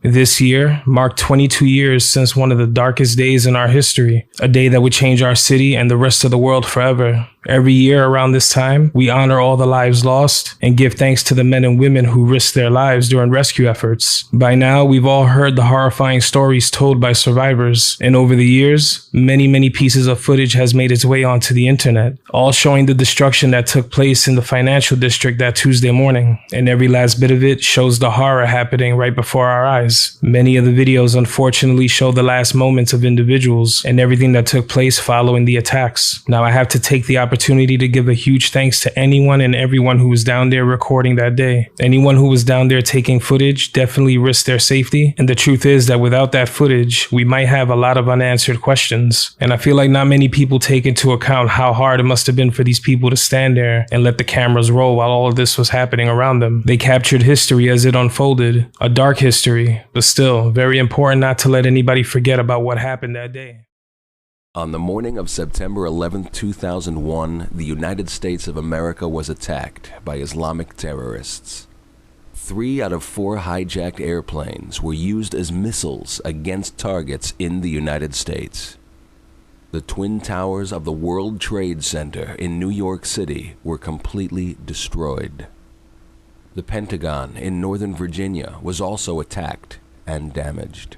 This year marked 22 years since one of the darkest days in our history, a day that would change our city and the rest of the world forever. Every year around this time, we honor all the lives lost and give thanks to the men and women who risked their lives during rescue efforts. By now, we've all heard the horrifying stories told by survivors, and over the years, many pieces of footage has made its way onto the internet, all showing the destruction that took place in the financial district that Tuesday morning, and every last bit of it shows the horror happening right before our eyes. Many of the videos unfortunately show the last moments of individuals and everything that took place following the attacks. Now I have to take the opportunity to give a huge thanks to anyone and everyone who was down there recording that day. Anyone who was down there taking footage definitely risked their safety, and the truth is that without that footage, we might have a lot of unanswered questions. And I feel like not many people take into account how hard it must have been for these people to stand there and let the cameras roll while all of this was happening around them. They captured history as it unfolded, a dark history, but still very important not to let anybody forget about what happened that day. On the morning of September 11, 2001, the United States of America was attacked by Islamic terrorists. 3 out of 4 hijacked airplanes were used as missiles against targets in the United States. The Twin Towers of the World Trade Center in New York City were completely destroyed. The Pentagon in Northern Virginia was also attacked and damaged.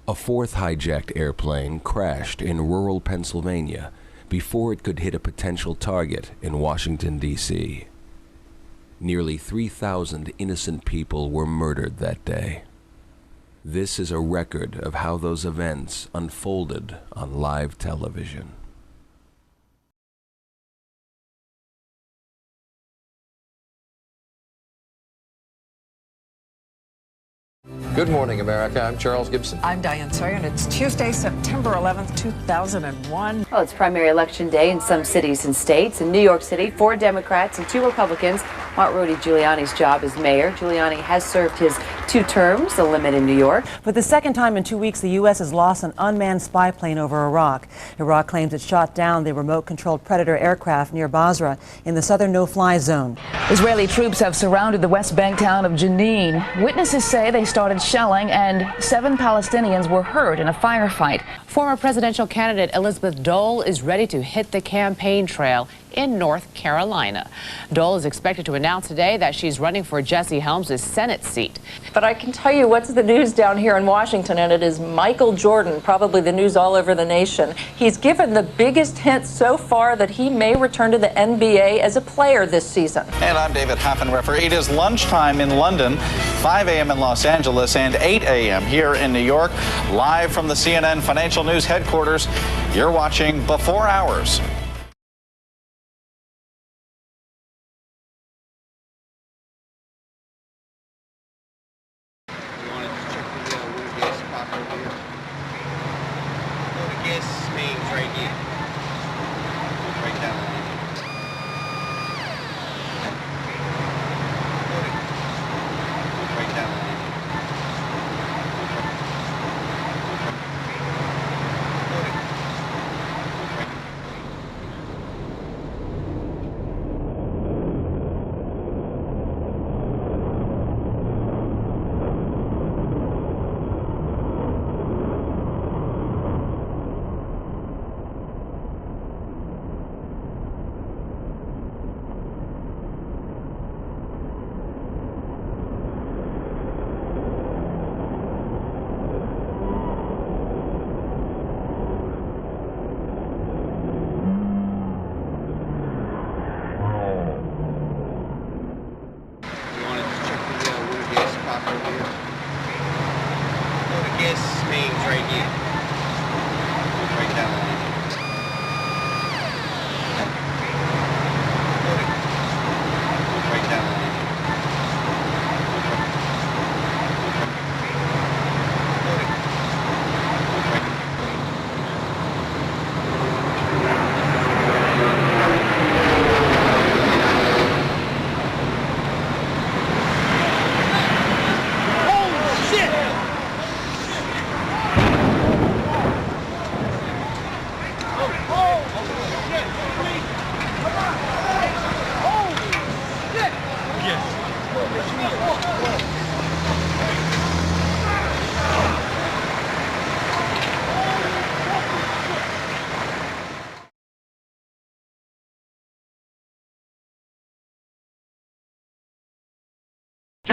A 4th hijacked airplane crashed in rural Pennsylvania before it could hit a potential target in Washington, D.C. Nearly 3,000 innocent people were murdered that day. This is a record of how those events unfolded on live television. Good morning, America. I'm Charles Gibson. I'm Diane Sawyer, and it's Tuesday, September 11th, 2001. Well, it's primary election day in some cities and states. In New York City, 4 Democrats and 2 Republicans want Rudy Giuliani's job as mayor. Giuliani has served his 2 terms, the limit in New York. For the second time in 2 weeks, the U.S. has lost an unmanned spy plane over Iraq. Iraq claims it shot down the remote-controlled Predator aircraft near Basra in the southern no-fly zone. Israeli troops have surrounded the West Bank town of Jenin. Witnesses say they started shelling and 7 Palestinians were hurt in a firefight. Former presidential candidate Elizabeth Dole is ready to hit the campaign trail in North Carolina. Dole is expected to announce today that she's running for Jesse Helms' Senate seat. But I can tell you what's the news down here in Washington, and it is Michael Jordan, probably the news all over the nation. He's given the biggest hint so far that he may return to the NBA as a player this season. And I'm David Haffenreffer. It is lunchtime in London, 5 a.m. in Los Angeles, and 8 a.m. here in New York. Live from the CNN Financial News headquarters, you're watching Before Hours.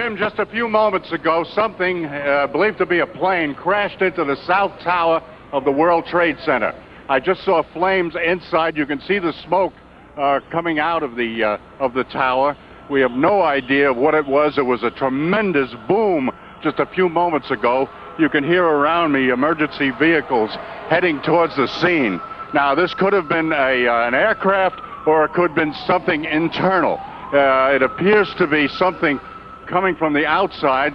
Jim, just a few moments ago, something believed to be a plane crashed into the South Tower of the World Trade Center. I just saw flames inside. You can see the smoke coming out of the tower. We have no idea what it was. It was a tremendous boom just a few moments ago. You can hear around me emergency vehicles heading towards the scene. Now, this could have been an aircraft, or it could have been something internal. It appears to be something coming from the outside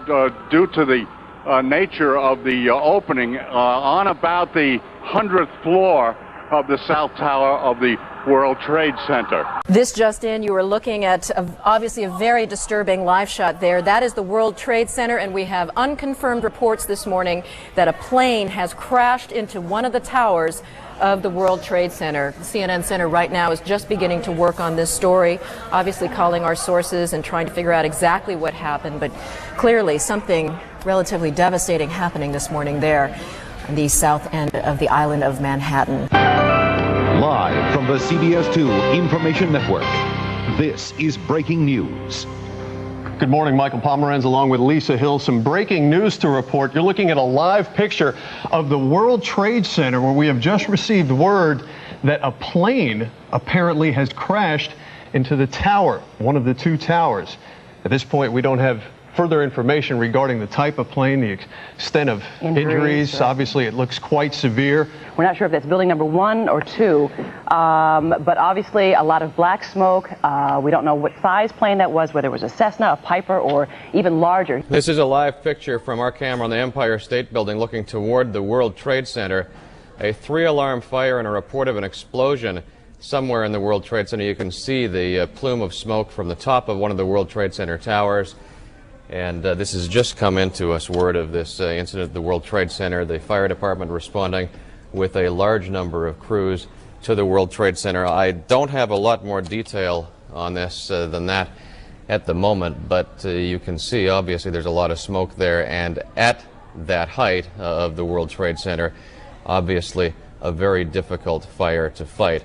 due to the nature of the opening on about the 100th floor of the South Tower of the World Trade Center. This just in, you are looking at obviously a very disturbing live shot there. That is the World Trade Center, and we have unconfirmed reports this morning that a plane has crashed into one of the towers of the World Trade Center. The CNN Center right now is just beginning to work on this story, obviously calling our sources and trying to figure out exactly what happened, but clearly something relatively devastating happening this morning there on the south end of the island of Manhattan. Live from the CBS 2 Information Network, this is breaking news. Good morning, Michael Pomeranz along with Lisa Hill. Some breaking news to report. You're looking at a live picture of the World Trade Center, where we have just received word that a plane apparently has crashed into the tower, one of the two towers. At this point, we don't have further information regarding the type of plane, the extent of injuries. Obviously, it looks quite severe. We're not sure if that's building number 1 or 2, but obviously a lot of black smoke. We don't know what size plane that was, whether it was a Cessna, a Piper, or even larger. This is a live picture from our camera on the Empire State Building looking toward the World Trade Center. A 3-alarm fire and a report of an explosion somewhere in the World Trade Center. You can see the plume of smoke from the top of one of the World Trade Center towers. And this has just come into us, word of this incident at the World Trade Center. The fire department responding with a large number of crews to the World Trade Center. I don't have a lot more detail on this than that at the moment, but you can see obviously there's a lot of smoke there, and at that height of the World Trade Center, obviously a very difficult fire to fight.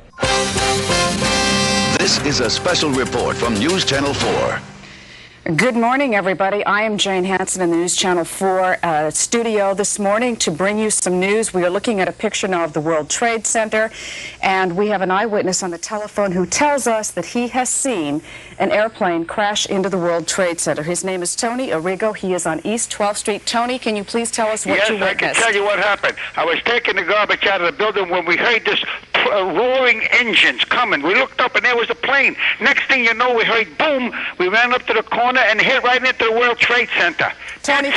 This is a special report from News Channel 4. Good morning, everybody. I am Jane Hansen in the News Channel 4 studio this morning to bring you some news. We are looking at a picture now of the World Trade Center, and we have an eyewitness on the telephone who tells us that he has seen an airplane crash into the World Trade Center. His name is Tony Arrigo. He is on East 12th Street. Tony, can you please tell us what you witnessed? Yes, I can tell you what happened. I was taking the garbage out of the building when we heard this roaring engines coming. We looked up and there was a plane. Next thing you know, we heard boom. We ran up to the corner and hit right into the World Trade Center. Tony,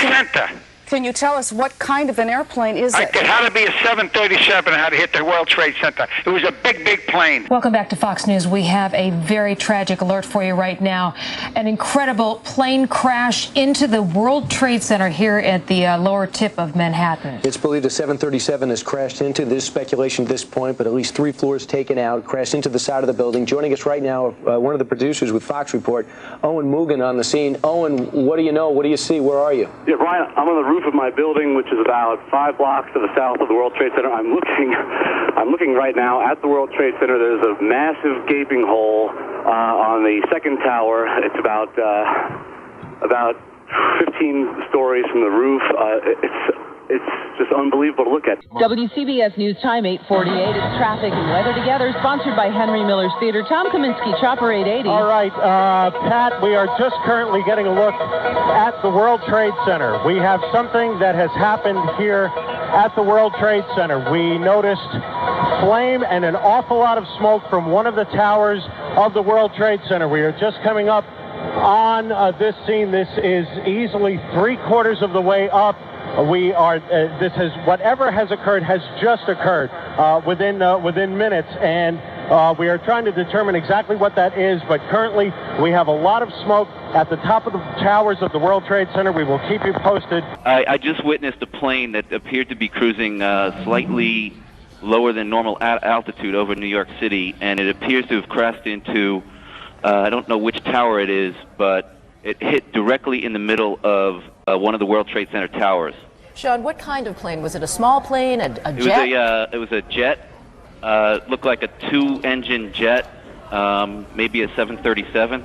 can you tell us what kind of an airplane is it? It had to be a 737 and had to hit the World Trade Center. It was a big, big plane. Welcome back to Fox News. We have a very tragic alert for you right now. An incredible plane crash into the World Trade Center here at the lower tip of Manhattan. It's believed a 737 has crashed into. There's speculation at this point, but at least 3 floors taken out, crashed into the side of the building. Joining us right now, one of the producers with Fox Report, Owen Mugen, on the scene. Owen, what do you know? What do you see? Where are you? Yeah, Brian, I'm on the roof of my building, which is about 5 blocks to the south of the World Trade Center. I'm looking right now at the World Trade Center. There's a massive gaping hole on the second tower. It's about 15 stories from the roof. It's just unbelievable to look at. WCBS News Time 8:48. It's traffic and weather together, sponsored by Henry Miller's Theater. Tom Kaminsky, Chopper 880. All right, Pat, we are just currently getting a look at the World Trade Center. We have something that has happened here at the World Trade Center. We noticed flame and an awful lot of smoke from one of the towers of the World Trade Center. We are just coming up on this scene. This is easily 3/4 of the way up. Whatever has occurred has just occurred within minutes, and we are trying to determine exactly what that is, but currently we have a lot of smoke at the top of the towers of the World Trade Center. We will keep you posted. I just witnessed a plane that appeared to be cruising slightly lower than normal altitude over New York City, and it appears to have crashed into, I don't know which tower it is, but it hit directly in the middle of one of the World Trade Center towers. Sean, what kind of plane? Was it a small plane, a jet? It was a jet. Looked like a 2-engine jet, maybe a 737.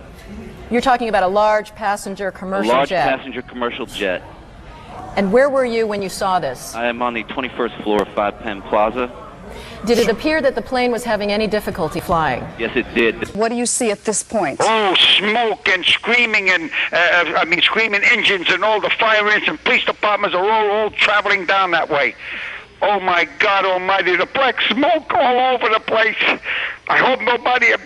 You're talking about a large passenger commercial Large jet. passenger commercial jet. And where were you when you saw this? I am on the 21st floor of 5 Penn Plaza. Did it appear that the plane was having any difficulty flying? Yes, it did. What do you see at this point? Oh, smoke and screaming and, screaming engines and all the fire engines and police departments are all traveling down that way. Oh, my God almighty, the black smoke all over the place. I hope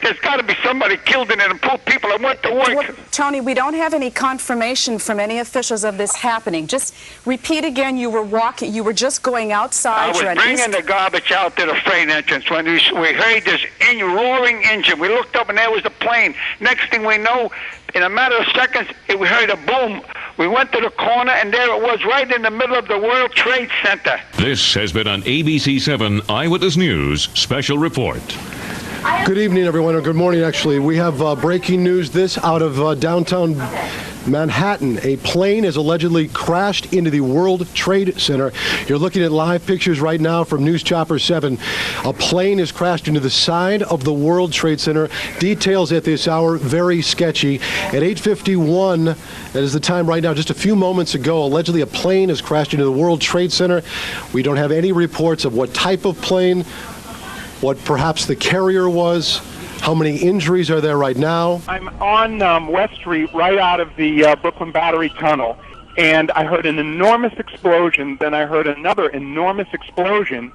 there's got to be somebody killed in it and poor people that went to work. Well, Tony, we don't have any confirmation from any officials of this happening. Just repeat again, you were just going outside. I was bringing the garbage out to the freight entrance when we heard this roaring engine. We looked up and there was the plane. Next thing we know, in a matter of seconds, we heard a boom. We went to the corner and there it was right in the middle of the World Trade Center. This has been an ABC7 Eyewitness News special report. Good evening, everyone, or good morning, actually. We have breaking news, this out of downtown Manhattan. A plane has allegedly crashed into the World Trade Center. You're looking at live pictures right now from News Chopper 7. A plane has crashed into the side of the World Trade Center. Details at this hour, very sketchy. At 8:51, that is the time right now, just a few moments ago, allegedly a plane has crashed into the World Trade Center. We don't have any reports of what type of plane, what perhaps the carrier was. How many injuries are there right now? I'm on West Street, right out of the Brooklyn Battery Tunnel, and I heard an enormous explosion. Then I heard another enormous explosion.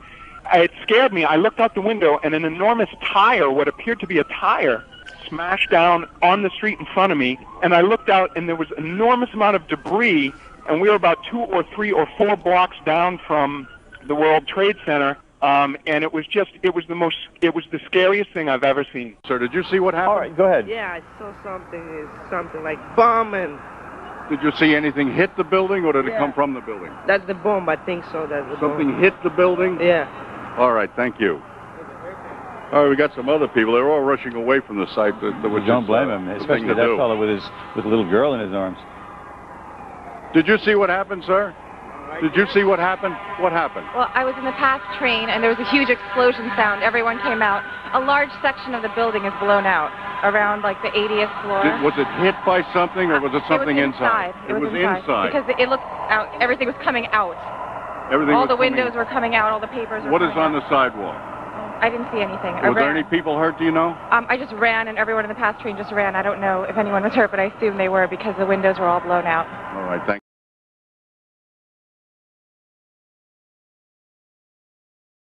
It scared me. I looked out the window, and an enormous tire, what appeared to be a tire, smashed down on the street in front of me. And I looked out, and there was an enormous amount of debris, and we were about 2 or 3 or 4 blocks down from the World Trade Center. And it was the scariest thing I've ever seen. Sir, did you see what happened? All right, go ahead. Yeah, I saw something like bomb, and Did you see anything hit the building, or did it come from the building? that's the bomb. I think so. That's the Something bomb. hit the building? Yeah. All right, thank you. All right, we got some other people. They're all rushing away from the site. Don't blame him, especially that fellow with a little girl in his arms. Did you see what happened, sir? Did you see what happened? What happened? Well, I was in the past train, and there was a huge explosion sound. Everyone came out. A large section of the building is blown out, around like the 80th floor. Was it hit by something, or was it something it was inside? It was inside. Because it looked out. Everything was coming out. Everything all was the coming windows were coming out. All the papers were What is coming on the sidewalk? out. I didn't see anything. I Was there ran. any people hurt, do you know? I just ran, and everyone in the past train just ran. I don't know if anyone was hurt, but I assume they were because the windows were all blown out. All right, thank you.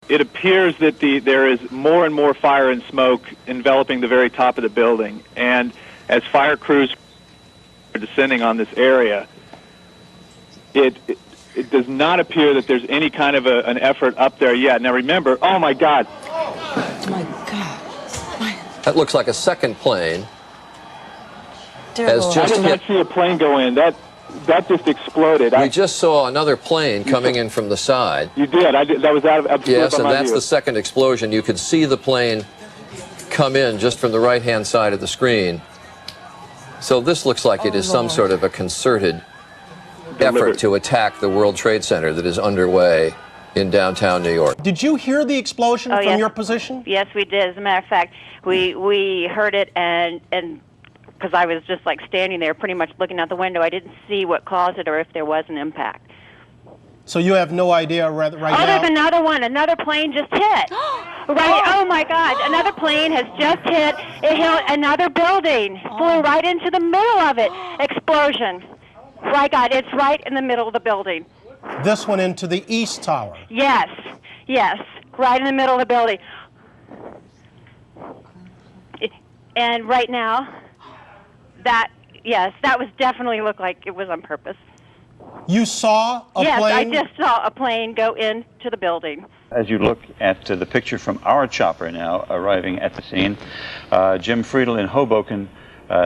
It appears that there is more and more fire and smoke enveloping the very top of the building. And as fire crews are descending on this area, it does not appear that there's any kind of an effort up there yet. Now remember, oh my God. Oh my God. That looks like a second plane. I did not see a plane go in. That just exploded. We just saw another plane coming in from the side. You did. That was out of Yes, and that's the second explosion. You could see the plane come in just from the right-hand side of the screen. So this looks like it is some sort of a concerted effort to attack the World Trade Center that is underway in downtown New York. Did you hear the explosion from yes. your position? Yes, we did. As a matter of fact, we heard it, and because I was just like standing there pretty much looking out the window, I didn't see what caused it or if there was an impact. So you have no idea right now? There's another one. Another plane just hit. Right. Oh, my God. Another plane has just hit. It hit another building. Flew right into the middle of it. Explosion. My God, it's right in the middle of the building. This one into the East Tower. Yes. Yes. Right in the middle of the building. And right now, that was definitely looked like it was on purpose. You saw a plane? Yes, I just saw a plane go into the building. As you look at the picture from our chopper now arriving at the scene, Jim Friedel in Hoboken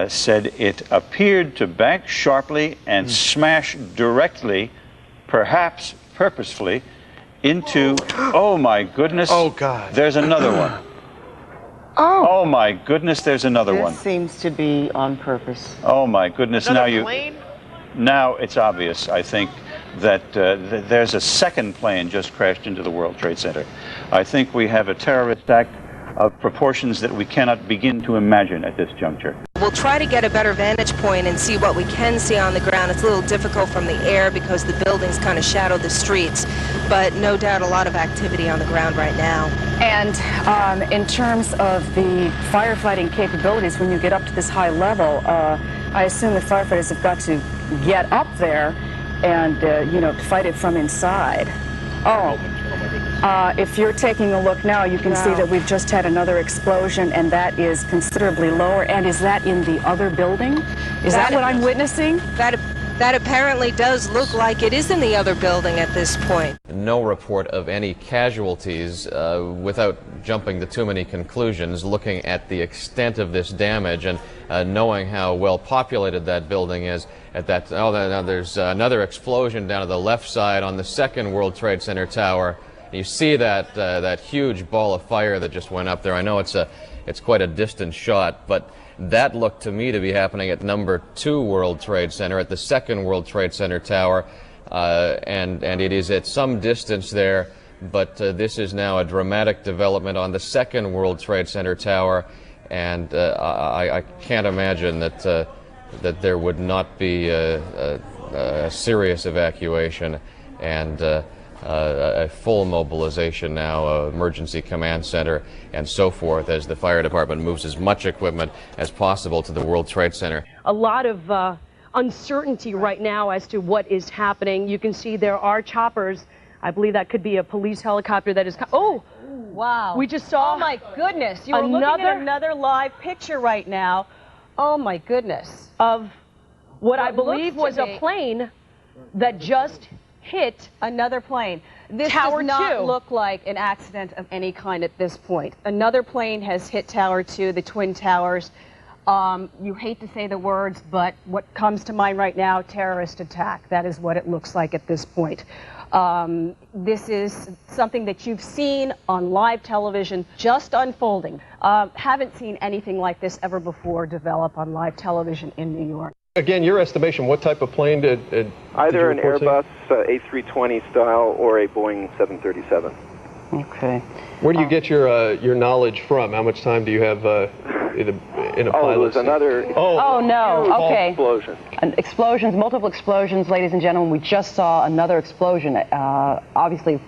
said it appeared to bank sharply and smash directly, perhaps purposefully, into, oh my goodness. Oh God. There's another one. Oh my goodness, there's another one. This seems to be on purpose. Oh my goodness, now it's obvious, I think, that there's a second plane just crashed into the World Trade Center. I think we have a terrorist attack of proportions that we cannot begin to imagine at this juncture. We'll try to get a better vantage point and see what we can see on the ground. It's a little difficult from the air because the buildings kind of shadow the streets, but no doubt a lot of activity on the ground right now. And in terms of the firefighting capabilities, when you get up to this high level, I assume the firefighters have got to get up there and, you know, fight it from inside. Oh. If you're taking a look now, you can see that we've just had another explosion, and that is considerably lower. And is that in the other building? Is that what I'm witnessing? That apparently does look like it is in the other building at this point. No report of any casualties. Without jumping to too many conclusions, looking at the extent of this damage and knowing how well populated that building is, now there's another explosion down to the left side on the second World Trade Center tower. You see that huge ball of fire that just went up there. I know it's quite a distant shot, but that looked to me to be happening at number 2 World Trade Center, at the second World Trade Center tower, and it is at some distance there, but this is now a dramatic development on the second World Trade Center tower, and I can't imagine that there would not be a serious evacuation and a full mobilization now, emergency command center and so forth, as the fire department moves as much equipment as possible to the World Trade Center. A lot of uncertainty right now as to what is happening. You can see there are choppers. I believe that could be a police helicopter that is... Oh! Wow. We just saw... Oh my goodness. You are looking at another live picture right now. Oh my goodness. Of what I believe was a plane that just hit another plane. This Tower does not 2. look like an accident of any kind at this point. Another plane has hit Tower 2, the Twin Towers. You hate to say the words, but what comes to mind right now, terrorist attack. That is what it looks like at this point. This is something that you've seen on live television, just unfolding. Haven't seen anything like this ever before develop on live television in New York. Again, your estimation, what type of plane did Either you an report Airbus A320 style or a Boeing 737. Okay. Where do you get your knowledge from? How much time do you have in a pilot? Oh, it was another Oh, no. Okay. explosion. Explosions, multiple explosions, ladies and gentlemen. We just saw another explosion. Obviously,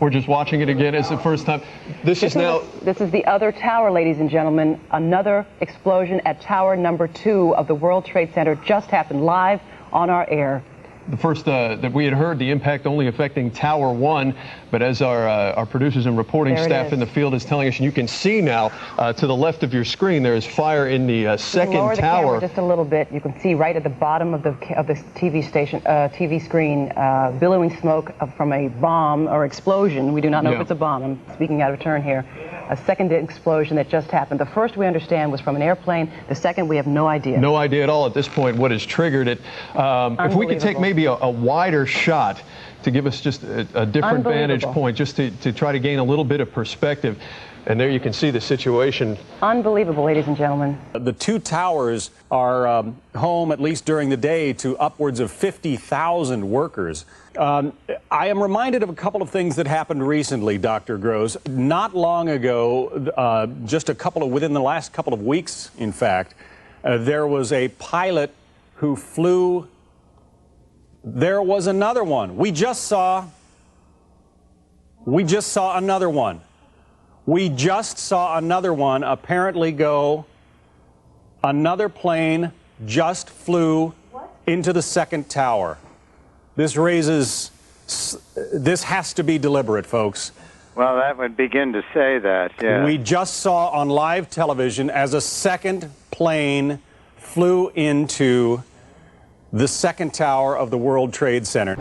we're just watching it again. It's the first time. This is the other tower, ladies and gentlemen. Another explosion at tower number 2 of the World Trade Center just happened live on our air. The first that we had heard, the impact only affecting Tower 1, but as our producers and reporting staff in the field is telling us, and you can see now to the left of your screen, there is fire in the second lower the tower. Camera just a little bit. You can see right at the bottom of the TV screen, billowing smoke from a bomb or explosion. We do not know if it's a bomb. I'm speaking out of turn here. A second explosion that just happened. The first we understand was from an airplane. The second we have no idea. No idea at all at this point what has triggered it. If we could take maybe a wider shot to give us just a different vantage point, just to try to gain a little bit of perspective. And there you can see the situation. Unbelievable, ladies and gentlemen. The 2 towers are home, at least during the day, to upwards of 50,000 workers. I am reminded of a couple of things that happened recently, Dr. Gross. Not long ago, within the last couple of weeks, in fact, there was a pilot who flew. There was another one. We just saw another one. We just saw another one apparently go. Another plane just flew into the second tower. This has to be deliberate, folks. Well, that would begin to say that, yeah. We just saw on live television as a second plane flew into the second tower of the World Trade Center.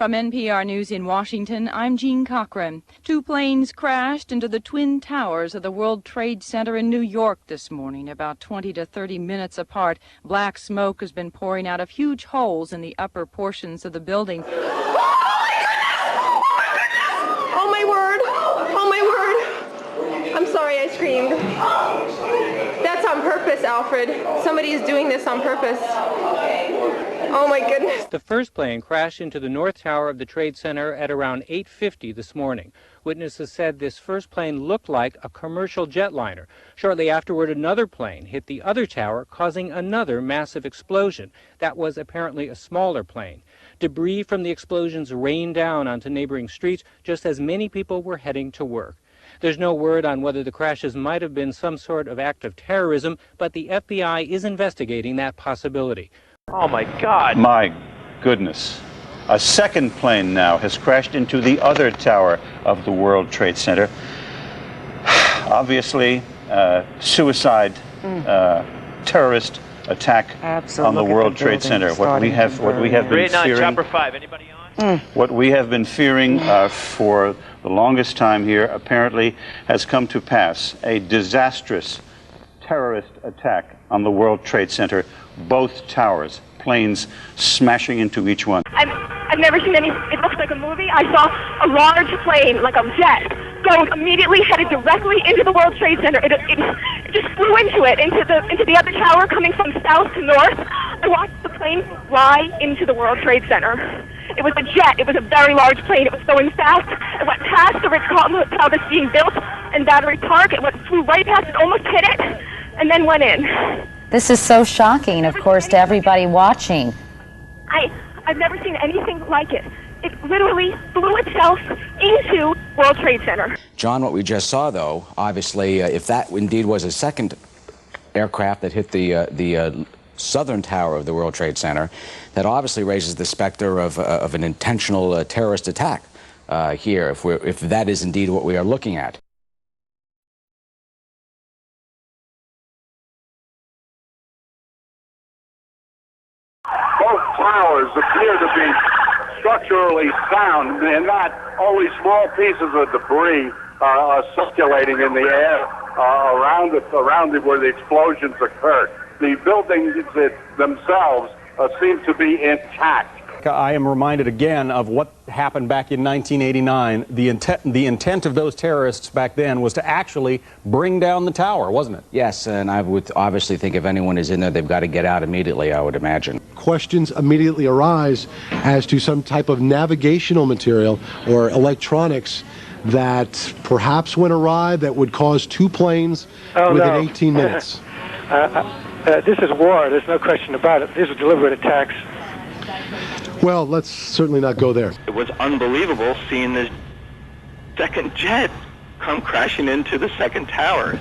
From NPR News in Washington, I'm Jean Cochran. 2 planes crashed into the twin towers of the World Trade Center in New York this morning, about 20 to 30 minutes apart. Black smoke has been pouring out of huge holes in the upper portions of the building. Oh my word! Oh my word! I'm sorry I screamed. That's on purpose, Alfred. Somebody is doing this on purpose. Oh my goodness. The first plane crashed into the North Tower of the Trade Center at around 8:50 this morning. Witnesses said this first plane looked like a commercial jetliner. Shortly afterward, another plane hit the other tower, causing another massive explosion. That was apparently a smaller plane. Debris from the explosions rained down onto neighboring streets just as many people were heading to work. There's no word on whether the crashes might have been some sort of act of terrorism, but the FBI is investigating that possibility. Oh, my God. My goodness. A second plane now has crashed into the other tower of the World Trade Center. Obviously, suicide, terrorist attack on the World Trade Center. What we have been fearing. Chopper 5. Anybody on? What we have been fearing for the longest time here apparently has come to pass. A disastrous terrorist attack on the World Trade Center. Both towers, planes smashing into each one. I've never seen any, it looks like a movie. I saw a large plane, like a jet, going immediately headed directly into the World Trade Center. It just flew into it, into the other tower coming from south to north. I watched the plane fly into the World Trade Center. It was a jet. It was a very large plane. It was going fast. It went past the Ritz-Carlton Hotel that's being built in Battery Park. It flew right past it, almost hit it, and then went in. This is so shocking, of course, to everybody watching. I've never seen anything like it. It literally flew itself into World Trade Center. John, what we just saw, though, obviously, if that indeed was a second aircraft that hit the southern tower of the World Trade Center, that obviously raises the specter of an intentional terrorist attack here, if that is indeed what we are looking at. Both towers appear to be structurally sound, and not only small pieces of debris are circulating in the air around it where the explosions occurred. The buildings themselves seem to be intact. I am reminded again of what happened back in 1989. The intent of those terrorists back then was to actually bring down the tower, wasn't it? Yes, and I would obviously think if anyone is in there, they've got to get out immediately, I would imagine. Questions immediately arise as to some type of navigational material or electronics that perhaps went awry that would cause 2 planes within 18 minutes. This is war. There's no question about it. These are deliberate attacks. Well, let's certainly not go there. It was unbelievable seeing this second jet come crashing into the second tower.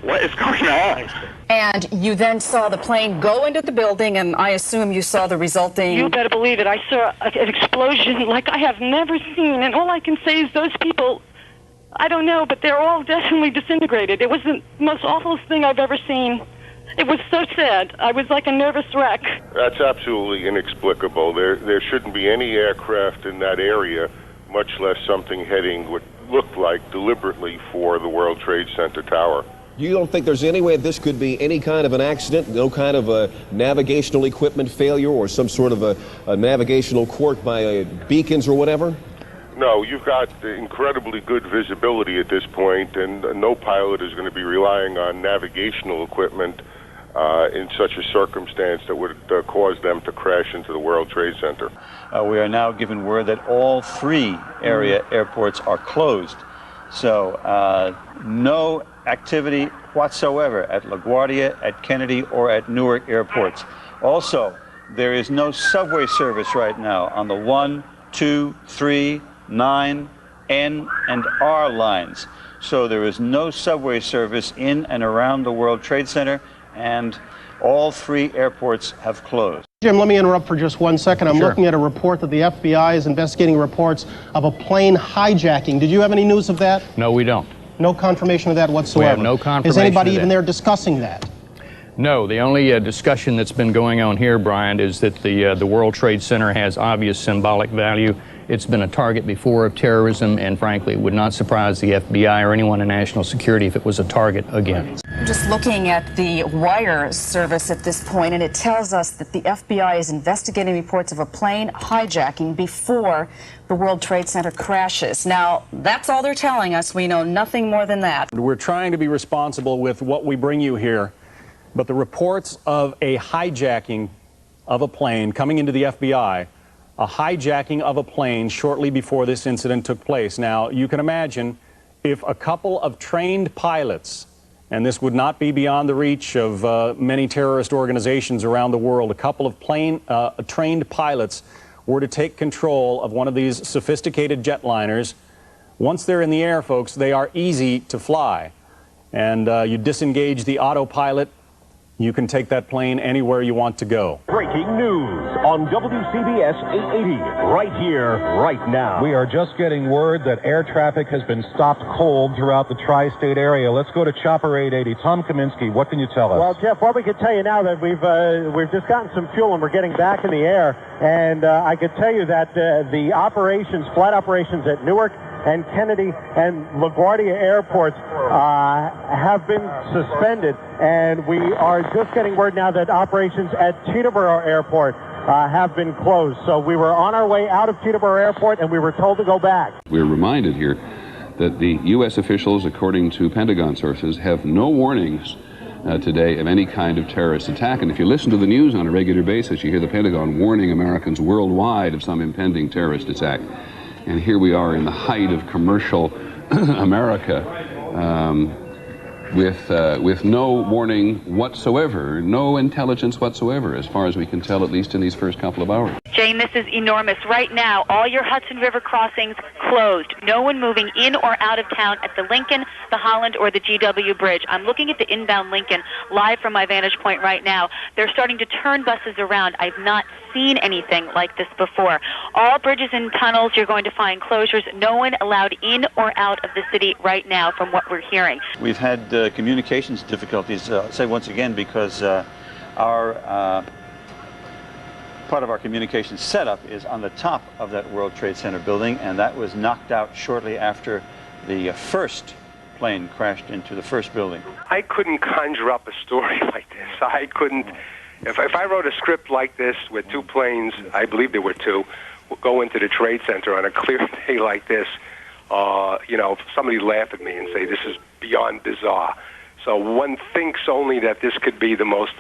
What is going on? And you then saw the plane go into the building, and I assume you saw the resulting... You better believe it. I saw an explosion like I have never seen, and all I can say is those people, I don't know, but they're all definitely disintegrated. It was the most awful thing I've ever seen. It was so sad. I was like a nervous wreck. That's absolutely inexplicable. There shouldn't be any aircraft in that area, much less something heading what looked like deliberately for the World Trade Center tower. You don't think there's any way this could be any kind of an accident, no kind of a navigational equipment failure or some sort of a navigational quirk by beacons or whatever? No, you've got incredibly good visibility at this point, and no pilot is going to be relying on navigational equipment in such a circumstance that would cause them to crash into the World Trade Center. We are now given word that all 3 area airports are closed. So no activity whatsoever at LaGuardia, at Kennedy, or at Newark airports. Also, there is no subway service right now on the 1, 2, 3, 9, N, and R lines. So there is no subway service in and around the World Trade Center, and all 3 airports have closed. Jim, let me interrupt for just 1 second. I'm looking at a report that the FBI is investigating reports of a plane hijacking. Did you have any news of that? No, we don't. No confirmation of that whatsoever? We have no confirmation Is anybody of even that. there discussing that? No, the only discussion that's been going on here, Brian, is that the World Trade Center has obvious symbolic value. It's been a target before of terrorism, and frankly, it would not surprise the FBI or anyone in national security if it was a target again. I'm just looking at the wire service at this point, and it tells us that the FBI is investigating reports of a plane hijacking before the World Trade Center crashes. Now, that's all they're telling us. We know nothing more than that. We're trying to be responsible with what we bring you here, but the reports of a hijacking of a plane coming into the FBI, a hijacking of a plane shortly before this incident took place. Now, you can imagine if a couple of trained pilots, and this would not be beyond the reach of many terrorist organizations around the world, a couple of trained pilots were to take control of one of these sophisticated jetliners. Once they're in the air, folks, they are easy to fly. And you disengage the autopilot, you can take that plane anywhere you want to go. Breaking news on WCBS 880, right here, right now. We are just getting word that air traffic has been stopped cold throughout the tri-state area. Let's go to Chopper 880. Tom Kaminsky, what can you tell us? Well, Jeff, what we can tell you now that we've just gotten some fuel and we're getting back in the air, and I could tell you that the flight operations at Newark and Kennedy and LaGuardia airports have been suspended, and we are just getting word now that operations at Teterboro Airport have been closed. So we were on our way out of Teterboro Airport, and we were told to go back. We're reminded here that the U.S. officials, according to Pentagon sources, have no warnings today of any kind of terrorist attack. And if you listen to the news on a regular basis, you hear the Pentagon warning Americans worldwide of some impending terrorist attack. And here we are in the height of commercial America with no warning whatsoever, no intelligence whatsoever, as far as we can tell, at least in these first couple of hours. Jane, this is enormous. Right now, all your Hudson River crossings closed. No one moving in or out of town at the Lincoln, the Holland, or the GW Bridge. I'm looking at the inbound Lincoln live from my vantage point right now. They're starting to turn buses around. I've not seen anything like this before. All bridges and tunnels, you're going to find closures. No one allowed in or out of the city right now from what we're hearing. We've had communications difficulties, say once again, because part of our communications setup is on the top of that World Trade Center building, and that was knocked out shortly after the first plane crashed into the first building. I couldn't conjure up a story like this. I couldn't. If I wrote a script like this with two planes, I believe there were two, go into the Trade Center on a clear day like this, somebody laugh at me and say this is beyond bizarre. So one thinks only that this could be the most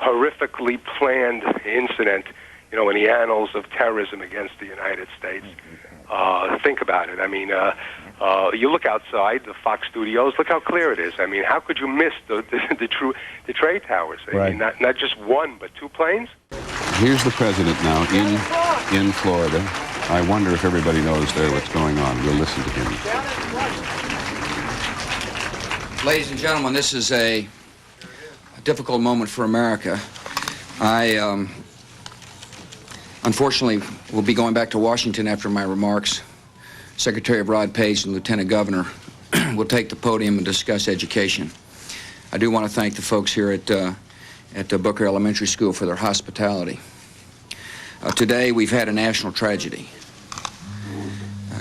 horrifically planned incident, in the annals of terrorism against the United States. Think about it. I mean, you look outside the Fox studios, look how clear it is. I mean, how could you miss the trade towers? I mean, not just one, but two planes? Here's the president now in Florida. I wonder if everybody knows there what's going on. We'll listen to him. Ladies and gentlemen, this is a difficult moment for America. I unfortunately will be going back to Washington after my remarks. Secretary Rod Page and Lieutenant Governor will take the podium and discuss education. I do want to thank the folks here at Booker Elementary School for their hospitality. Today we've had a national tragedy.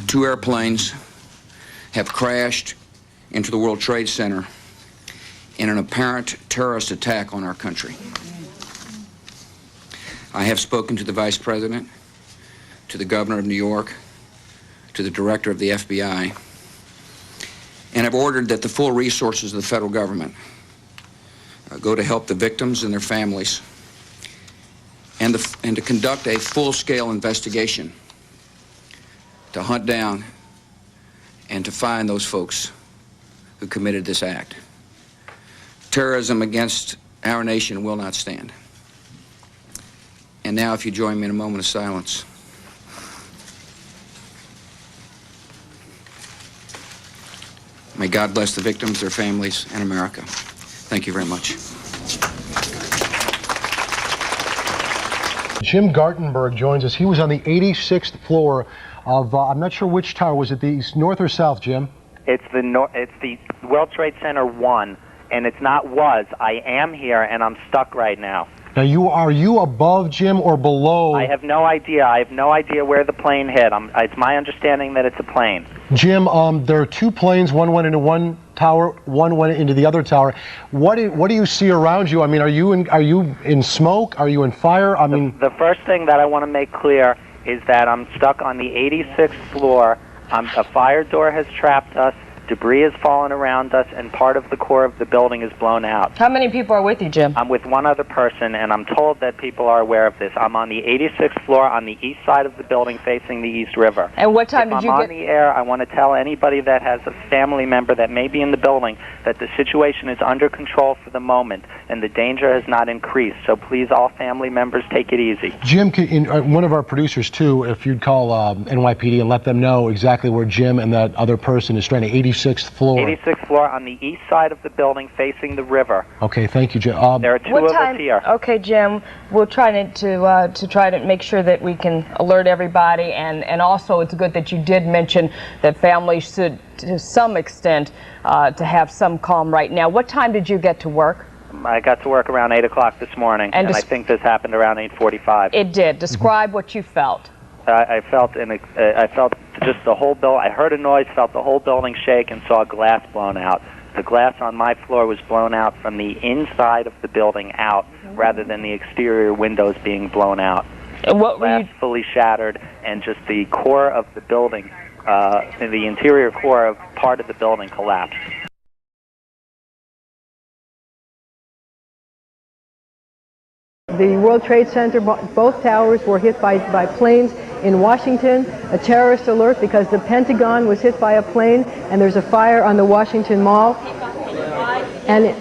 Two airplanes have crashed into the World Trade Center in an apparent terrorist attack on our country. I have spoken to the Vice President, to the Governor of New York, to the Director of the FBI, and have ordered that the full resources of the federal government go to help the victims and their families, and to conduct a full-scale investigation to hunt down and to find those folks who committed this act. Terrorism against our nation will not stand. And now, if you join me in a moment of silence. May God bless the victims, their families, and America. Thank you very much. Jim Gartenberg joins us. He was on the 86th floor of, I'm not sure which tower. Was it the north or south, Jim? It's the World Trade Center 1. and it's not was. I am here, and I'm stuck right now. Now, are you above, Jim, or below? I have no idea. I have no idea where the plane hit. It's my understanding that it's a plane. Jim, there are two planes. One went into one tower, one went into the other tower. What do you see around you? I mean, are you in smoke? Are you in fire? I mean, the first thing that I want to make clear is that I'm stuck on the 86th floor. A fire door has trapped us. Debris has fallen around us, and part of the core of the building is blown out. How many people are with you, Jim? I'm with one other person, and I'm told that people are aware of this. I'm on the 86th floor on the east side of the building facing the East River. And what time did you get... If I'm on the air, I want to tell anybody that has a family member that may be in the building that the situation is under control for the moment, and the danger has not increased. So please, all family members, take it easy. Jim, one of our producers, too, if you'd call NYPD and let them know exactly where Jim and that other person is stranded. 86th floor. 86th floor on the east side of the building facing the river. Okay, thank you, Jim. There are two of us here. Okay, Jim, we'll try to try to make sure that we can alert everybody, and also it's good that you did mention that families should, to some extent, to have some calm right now. What time did you get to work? I got to work around 8 o'clock this morning, and I think this happened around 8:45. It did. Describe what you felt. I felt just the whole building. I heard a noise, felt the whole building shake, and saw glass blown out. The glass on my floor was blown out from the inside of the building out, rather than the exterior windows being blown out. And what glass fully shattered, and just the core of the building, the interior core of part of the building collapsed. The World Trade Center, both towers were hit by planes. In Washington, a terrorist alert because the Pentagon was hit by a plane, and there's a fire on the Washington Mall. And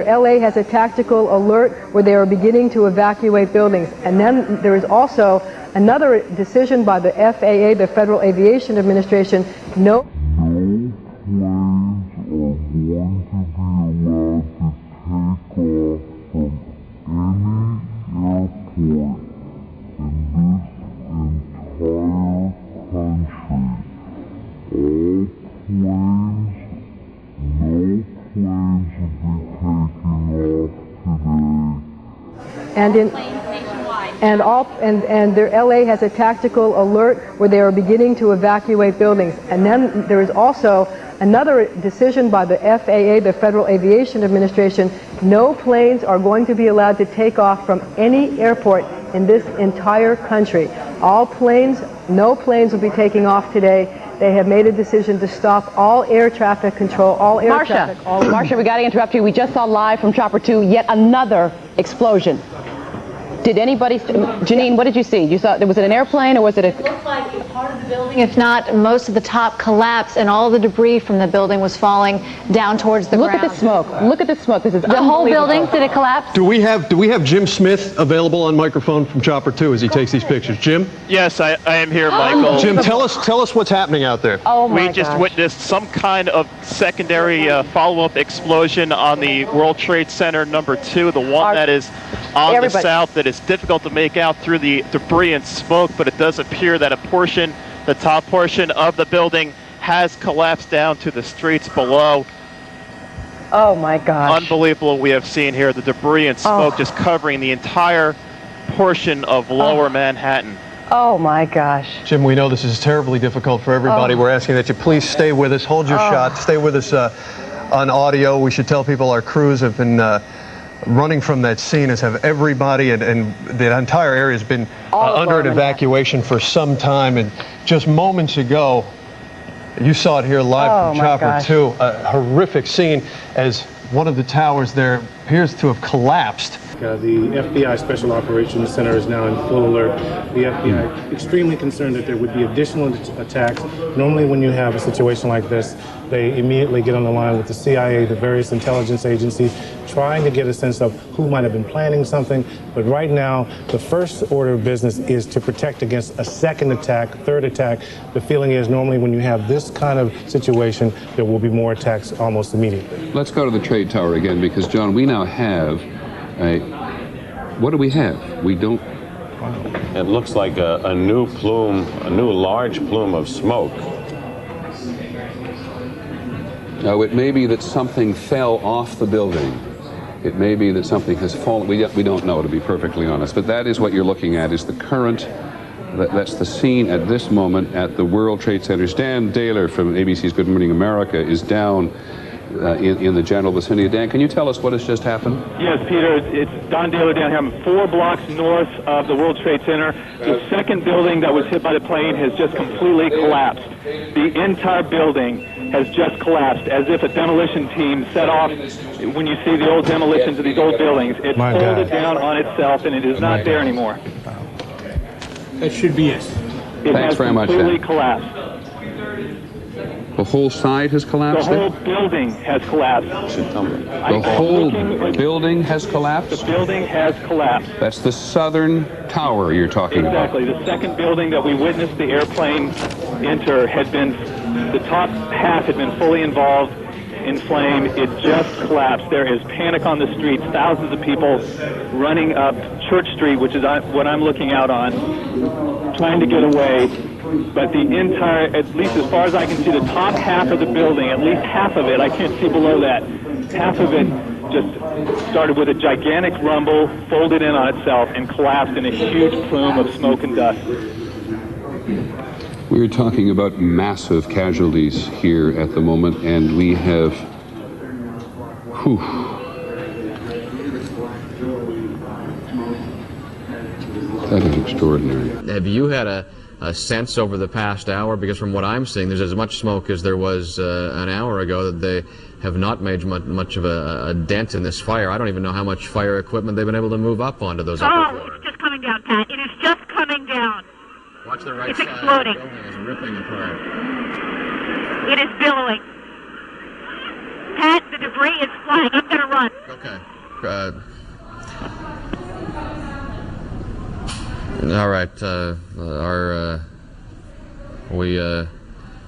LA has a tactical alert where they are beginning to evacuate buildings. And then there is also another decision by the FAA, the Federal Aviation Administration. No planes are going to be allowed to take off from any airport in this entire country. All planes, no planes will be taking off today. LA has a tactical alert where they are beginning to evacuate buildings. And then there is also another decision by the FAA, the Federal Aviation Administration. No planes are going to be allowed to take off from any airport in this entire country. All planes, no planes will be taking off today. They have made a decision to stop all air traffic control, all air traffic. Marcia, we got to interrupt you. We just saw live from Chopper 2 yet another explosion. Did anybody, Janine, what did you see? You saw, was it an airplane or was it a... It looked like part of the building, if not most of the top, collapsed, and all the debris from the building was falling down towards the ground. Look at the smoke. Look at the smoke. This is the whole building. Did it collapse? Do we have Jim Smith available on microphone from Chopper 2 as he takes these pictures? Jim? Yes, I am here, Michael. Jim, tell us what's happening out there. Oh my We just witnessed some kind of secondary follow-up explosion on the World Trade Center #2, the one that is on the south, that is difficult to make out through the debris and smoke, but it does appear that a portion, the top portion of the building, has collapsed down to the streets below. Oh my gosh. Unbelievable. We have seen here the debris and smoke just covering the entire portion of lower Manhattan. Oh my gosh. Jim, we know this is terribly difficult for everybody. We're asking that you please stay with us, hold your shot, stay with us on audio. We should tell people our crews have been running from that scene, as have everybody, and the entire area has been under an evacuation for some time. And just moments ago, you saw it here live from Chopper 2, a horrific scene as one of the towers there appears to have collapsed. The FBI Special Operations Center is now in full alert. The FBI extremely concerned that there would be additional attacks. Normally when you have a situation like this, they immediately get on the line with the CIA, the various intelligence agencies, trying to get a sense of who might have been planning something. But right now, the first order of business is to protect against a second attack, third attack. The feeling is normally when you have this kind of situation, there will be more attacks almost immediately. Let's go to the trade tower again, because, John, we now have what do we have? We don't... It looks like a new plume, a new large plume of smoke. Now, it may be that something fell off the building. It may be that something has fallen. We don't know, to be perfectly honest. But that is what you're looking at, is the current. That's the scene at this moment at the World Trade Center. Dan Daler from ABC's Good Morning America is down in the general vicinity. Dan, can you tell us what has just happened? Yes, Peter, it's Don Daler down here. I'm 4 blocks north of the World Trade Center. The second building that was hit by the plane has just completely collapsed. The entire building has just collapsed, as if a demolition team set off. When you see the old demolitions of these old buildings, it folded down on itself, and it is not there anymore. That should be it. Thanks very much, Dan. Completely collapsed. The whole side has collapsed? The whole building has collapsed. The whole building has collapsed? The building has collapsed. That's the southern tower you're talking about. Exactly. The second building that we witnessed the airplane enter had been, the top half had been fully involved in flame. It just collapsed. There is panic on the streets. Thousands of people running up Church Street, which is what I'm looking out on, trying to get away. But the entire, at least as far as I can see, the top half of the building, at least half of it, I can't see below that, half of it just started with a gigantic rumble, folded in on itself, and collapsed in a huge plume of smoke and dust. We're talking about massive casualties here at the moment, and we have, that is extraordinary. Have you had a sense over the past hour, because from what I'm seeing, there's as much smoke as there was an hour ago, that they have not made much of a dent in this fire. I don't even know how much fire equipment they've been able to move up onto those upper floors. It's just coming down, Pat. It is just coming down. Watch the right it's side. Exploding. The building is ripping apart. It is billowing. Pat, the debris is flying. I'm going to run. Okay. All right.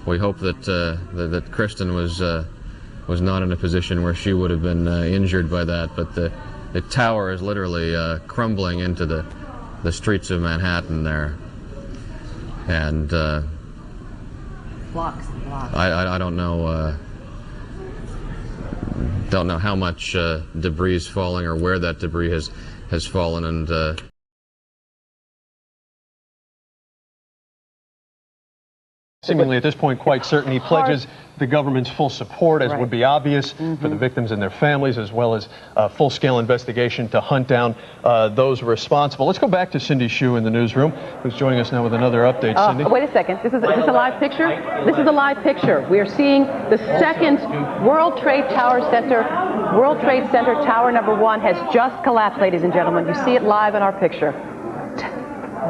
We hope that Kristen was not in a position where she would have been injured by that. But the tower is literally crumbling into the streets of Manhattan there, and blocks and blocks. I don't know. Don't know how much debris is falling or where that debris has fallen, and. Seemingly at this point quite certain. He pledges the government's full support, as would be obvious, for the victims and their families, as well as a full-scale investigation to hunt down those responsible. Let's go back to Cindy Hsu in the newsroom, who's joining us now with another update. Cindy? Wait a second. Is this a live picture? This is a live picture. We are seeing the second World Trade Center Tower number 1 has just collapsed, ladies and gentlemen. You see it live in our picture.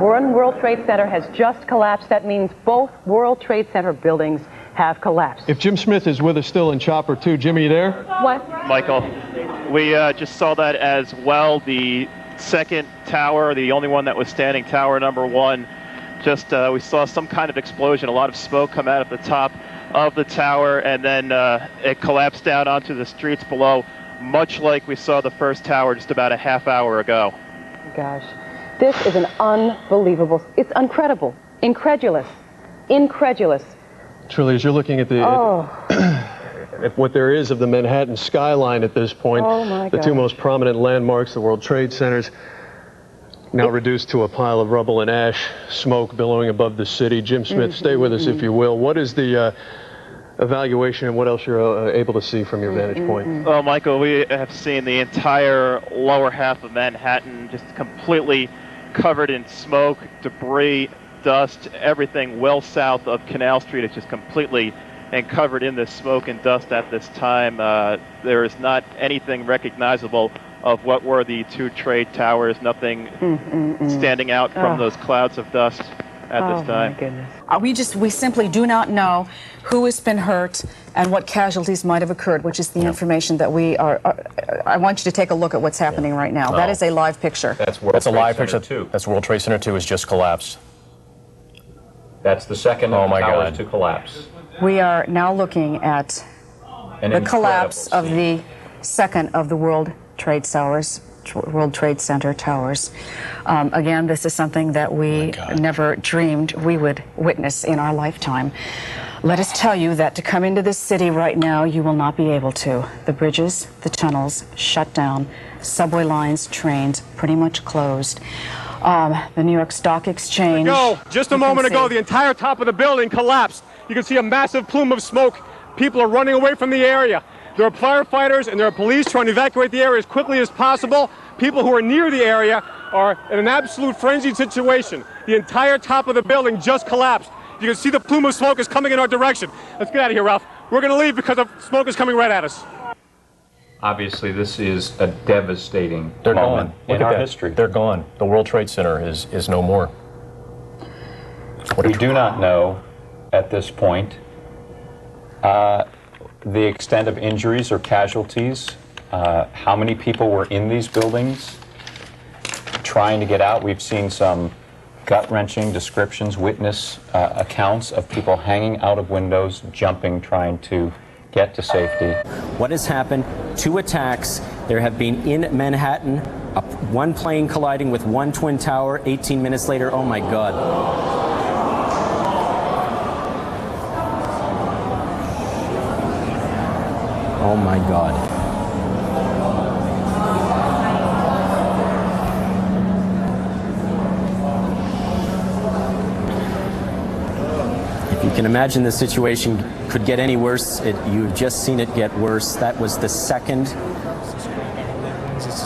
One World Trade Center has just collapsed. That means both World Trade Center buildings have collapsed. If Jim Smith is with us still in Chopper 2, Jimmy, you there? What? Michael, we just saw that as well. The second tower, the only one that was standing, tower number 1, just we saw some kind of explosion, a lot of smoke come out of the top of the tower, and then it collapsed down onto the streets below, much like we saw the first tower just about a half hour ago. Gosh. This is an unbelievable, it's incredible, incredulous. Truly, as you're looking at at what there is of the Manhattan skyline at this point, the two most prominent landmarks, the World Trade Centers, now reduced to a pile of rubble and ash, smoke billowing above the city. Jim Smith, stay with us if you will. What is the evaluation and what else you're able to see from your vantage point? Well, Michael, we have seen the entire lower half of Manhattan just completely covered in smoke, debris, dust, everything well south of Canal Street is just completely and covered in this smoke and dust at this time. There is not anything recognizable of what were the two trade towers, nothing standing out from those clouds of dust at this time. My goodness. We simply do not know who has been hurt and what casualties might have occurred, which is the information that we are. I want you to take a look at what's happening right now. That is a live picture. That's a live picture too. That's World Trade Center 2 has just collapsed. That's the second of the towers to collapse. We are now looking at the collapse of the second of the World Trade Center towers. Again, this is something that we never dreamed we would witness in our lifetime. Let us tell you that to come into this city right now, you will not be able to. The bridges, the tunnels, shut down. Subway lines, trains, pretty much closed. The New York Stock Exchange. Just a moment ago, the entire top of the building collapsed. You can see a massive plume of smoke. People are running away from the area. There are firefighters and there are police trying to evacuate the area as quickly as possible. People who are near the area are in an absolute frenzied situation. The entire top of the building just collapsed. You can see the plume of smoke is coming in our direction. Let's get out of here, Ralph. We're going to leave because the smoke is coming right at us. Obviously, this is a devastating They're moment gone. in our history. They're gone. The World Trade Center is no more. We do not know at this point the extent of injuries or casualties, how many people were in these buildings trying to get out. We've seen some gut-wrenching descriptions, witness accounts of people hanging out of windows, jumping, trying to get to safety. What has happened? 2 attacks. There have been in Manhattan, one plane colliding with one twin tower. 18 minutes later, oh my God. Oh my God. You can imagine the situation could get any worse. You've just seen it get worse. That was the second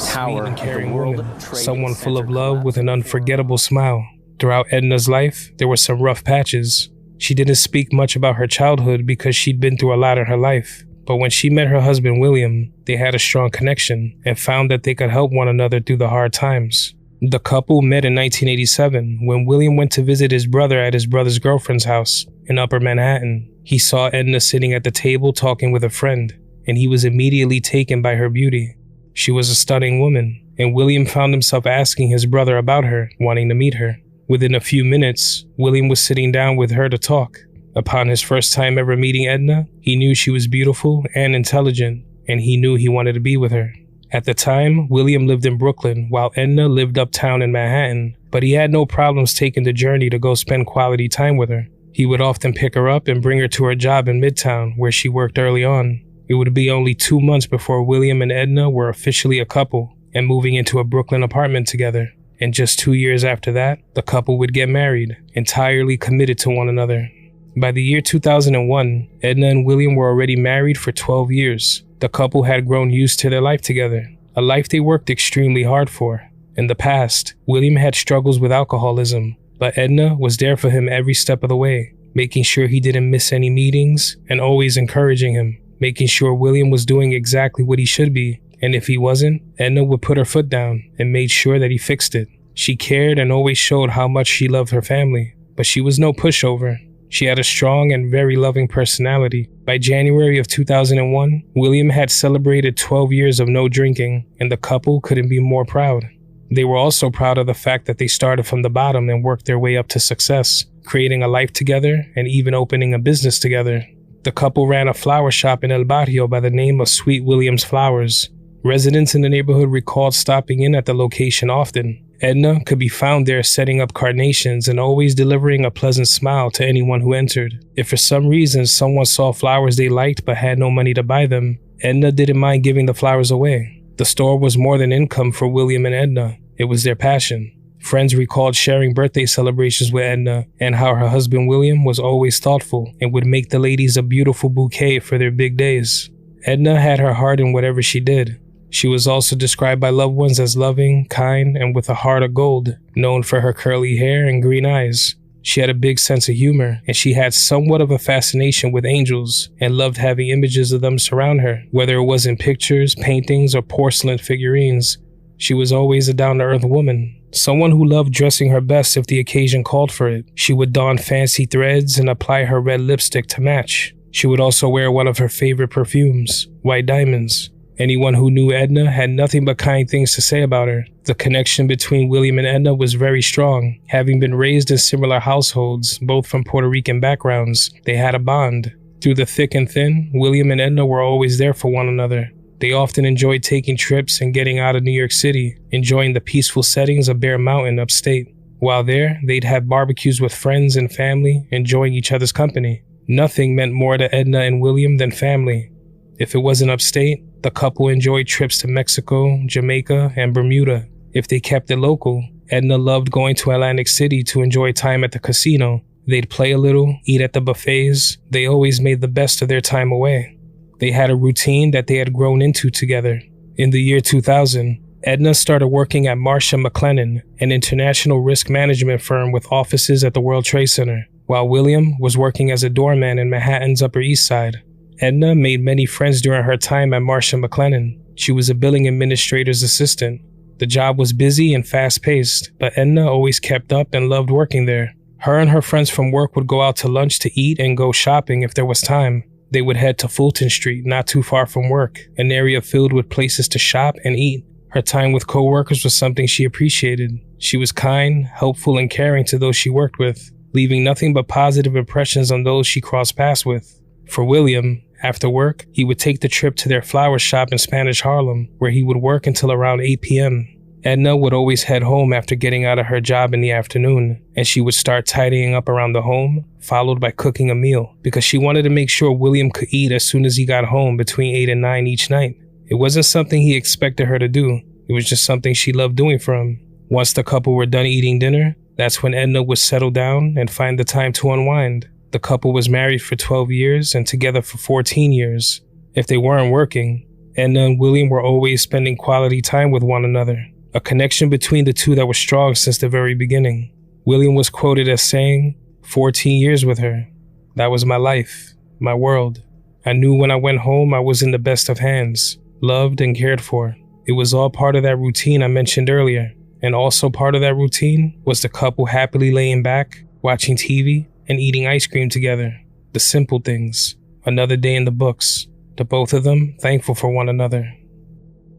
tower of the World Trade Center. Someone full of love with an unforgettable smile. Throughout Edna's life, there were some rough patches. She didn't speak much about her childhood because she'd been through a lot in her life. But when she met her husband, William, they had a strong connection and found that they could help one another through the hard times. The couple met in 1987 when William went to visit his brother at his brother's girlfriend's house in Upper Manhattan. He saw Edna sitting at the table talking with a friend, and he was immediately taken by her beauty. She was a stunning woman, and William found himself asking his brother about her, wanting to meet her. Within a few minutes, William was sitting down with her to talk. Upon his first time ever meeting Edna, he knew she was beautiful and intelligent, and he knew he wanted to be with her. At the time, William lived in Brooklyn while Edna lived uptown in Manhattan, but he had no problems taking the journey to go spend quality time with her. He would often pick her up and bring her to her job in Midtown, where she worked early on. It would be only 2 months before William and Edna were officially a couple and moving into a Brooklyn apartment together. And just 2 years after that, the couple would get married, entirely committed to one another. By the year 2001, Edna and William were already married for 12 years. The couple had grown used to their life together, a life they worked extremely hard for. In the past, William had struggles with alcoholism, but Edna was there for him every step of the way, making sure he didn't miss any meetings and always encouraging him, making sure William was doing exactly what he should be. And if he wasn't, Edna would put her foot down and made sure that he fixed it. She cared and always showed how much she loved her family, but she was no pushover. She had a strong and very loving personality. By January of 2001, William had celebrated 12 years of no drinking, and the couple couldn't be more proud. They were also proud of the fact that they started from the bottom and worked their way up to success, creating a life together and even opening a business together. The couple ran a flower shop in El Barrio by the name of Sweet Williams Flowers. Residents in the neighborhood recalled stopping in at the location often. Edna could be found there setting up carnations and always delivering a pleasant smile to anyone who entered. If for some reason someone saw flowers they liked but had no money to buy them, Edna didn't mind giving the flowers away. The store was more than income for William and Edna. It was their passion. Friends recalled sharing birthday celebrations with Edna and how her husband William was always thoughtful and would make the ladies a beautiful bouquet for their big days. Edna had her heart in whatever she did. She was also described by loved ones as loving, kind, and with a heart of gold, known for her curly hair and green eyes. She had a big sense of humor, and she had somewhat of a fascination with angels and loved having images of them surround her, whether it was in pictures, paintings, or porcelain figurines. She was always a down-to-earth woman, someone who loved dressing her best if the occasion called for it. She would don fancy threads and apply her red lipstick to match. She would also wear one of her favorite perfumes, White Diamonds. Anyone who knew Edna had nothing but kind things to say about her. The connection between William and Edna was very strong. Having been raised in similar households, both from Puerto Rican backgrounds, they had a bond. Through the thick and thin, William and Edna were always there for one another. They often enjoyed taking trips and getting out of New York City, enjoying the peaceful settings of Bear Mountain upstate. While there, they'd have barbecues with friends and family, enjoying each other's company. Nothing meant more to Edna and William than family. If it wasn't upstate, the couple enjoyed trips to Mexico, Jamaica, and Bermuda. If they kept it local, Edna loved going to Atlantic City to enjoy time at the casino. They'd play a little, eat at the buffets. They always made the best of their time away. They had a routine that they had grown into together. In the year 2000, Edna started working at Marsha McLennan, an international risk management firm with offices at the World Trade Center, while William was working as a doorman in Manhattan's Upper East Side. Edna made many friends during her time at Marsha McLennan. She was a billing administrator's assistant. The job was busy and fast-paced, but Edna always kept up and loved working there. Her and her friends from work would go out to lunch to eat and go shopping if there was time. They would head to Fulton Street, not too far from work, an area filled with places to shop and eat. Her time with co-workers was something she appreciated. She was kind, helpful, and caring to those she worked with, leaving nothing but positive impressions on those she crossed paths with. For William, after work, he would take the trip to their flower shop in Spanish Harlem, where he would work until around 8 p.m. Edna would always head home after getting out of her job in the afternoon, and she would start tidying up around the home, followed by cooking a meal, because she wanted to make sure William could eat as soon as he got home between 8 and 9 each night. It wasn't something he expected her to do. It was just something she loved doing for him. Once the couple were done eating dinner, that's when Edna would settle down and find the time to unwind. The couple was married for 12 years and together for 14 years. If they weren't working, Edna and William were always spending quality time with one another. A connection between the two that was strong since the very beginning. William was quoted as saying, 14 years with her. That was my life, my world. I knew when I went home I was in the best of hands, loved and cared for. It was all part of that routine I mentioned earlier. And also part of that routine was the couple happily laying back, watching TV, and eating ice cream together. The simple things. Another day in the books. The both of them thankful for one another.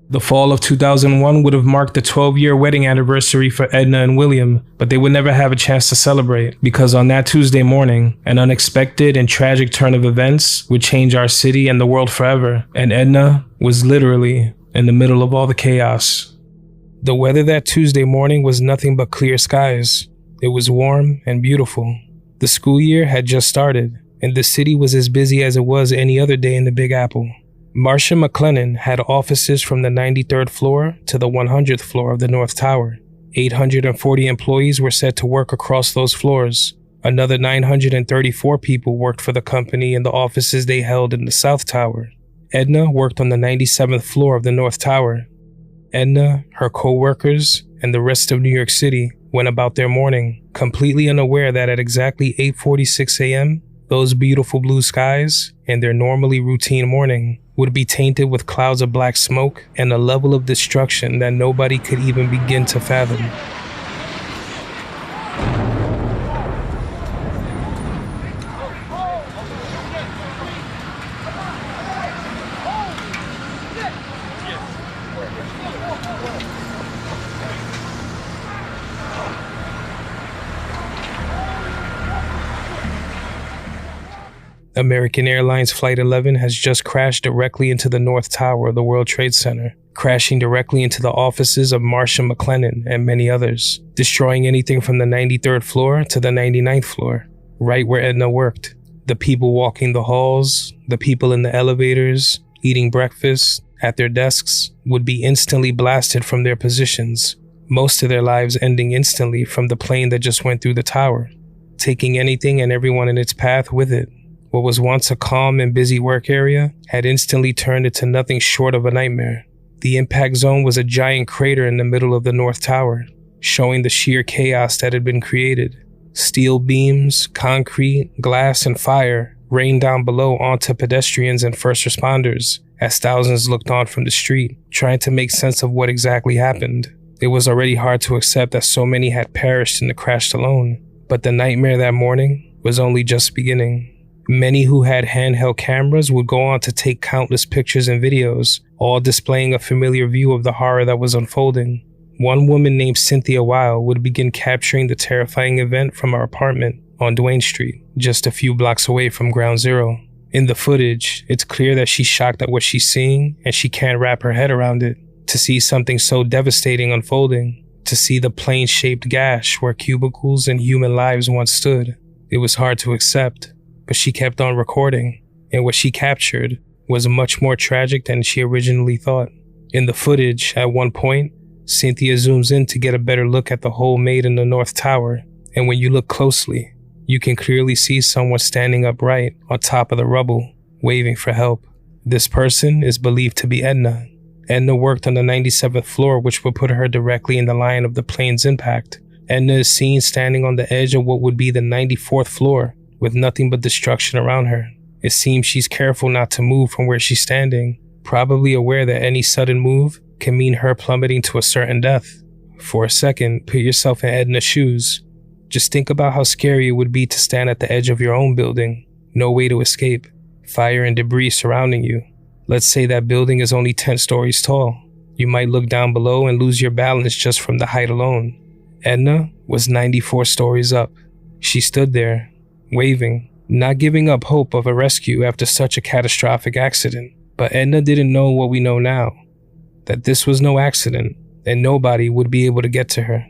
The fall of 2001 would have marked the 12-year wedding anniversary for Edna and William, but they would never have a chance to celebrate because on that Tuesday morning, an unexpected and tragic turn of events would change our city and the world forever, and Edna was literally in the middle of all the chaos. The weather that Tuesday morning was nothing but clear skies. It was warm and beautiful. The school year had just started, and the city was as busy as it was any other day in the Big Apple. Marsha McLennan had offices from the 93rd floor to the 100th floor of the North Tower. 840 employees were set to work across those floors. Another 934 people worked for the company in the offices they held in the South Tower. Edna worked on the 97th floor of the North Tower. Edna, her co-workers, and the rest of New York City went about their morning, completely unaware that at exactly 8:46 a.m., those beautiful blue skies and their normally routine morning would be tainted with clouds of black smoke and a level of destruction that nobody could even begin to fathom. American Airlines Flight 11 has just crashed directly into the North Tower of the World Trade Center, crashing directly into the offices of Marsha McLennan and many others, destroying anything from the 93rd floor to the 99th floor, right where Edna worked. The people walking the halls, the people in the elevators, eating breakfast at their desks would be instantly blasted from their positions, most of their lives ending instantly from the plane that just went through the tower, taking anything and everyone in its path with it. What was once a calm and busy work area had instantly turned into nothing short of a nightmare. The impact zone was a giant crater in the middle of the North Tower, showing the sheer chaos that had been created. Steel beams, concrete, glass, and fire rained down below onto pedestrians and first responders as thousands looked on from the street, trying to make sense of what exactly happened. It was already hard to accept that so many had perished in the crash alone, but the nightmare that morning was only just beginning. Many who had handheld cameras would go on to take countless pictures and videos, all displaying a familiar view of the horror that was unfolding. One woman named Cynthia Weil would begin capturing the terrifying event from her apartment on Duane Street, just a few blocks away from Ground Zero. In the footage, it's clear that she's shocked at what she's seeing and she can't wrap her head around it. To see something so devastating unfolding, to see the plane-shaped gash where cubicles and human lives once stood, it was hard to accept. but she kept on recording, and what she captured was much more tragic than she originally thought. In the footage, at one point, Cynthia zooms in to get a better look at the hole made in the North Tower, and when you look closely, you can clearly see someone standing upright on top of the rubble, waving for help. This person is believed to be Edna. Edna worked on the 97th floor, which would put her directly in the line of the plane's impact. Edna is seen standing on the edge of what would be the 94th floor, with nothing but destruction around her. It seems she's careful not to move from where she's standing, probably aware that any sudden move can mean her plummeting to a certain death. For a second, put yourself in Edna's shoes. Just think about how scary it would be to stand at the edge of your own building, no way to escape, fire and debris surrounding you. Let's say that building is only 10 stories tall. You might look down below and lose your balance just from the height alone. Edna was 94 stories up. She stood there, waving, not giving up hope of a rescue after such a catastrophic accident. But Edna didn't know what we know now, that this was no accident and nobody would be able to get to her.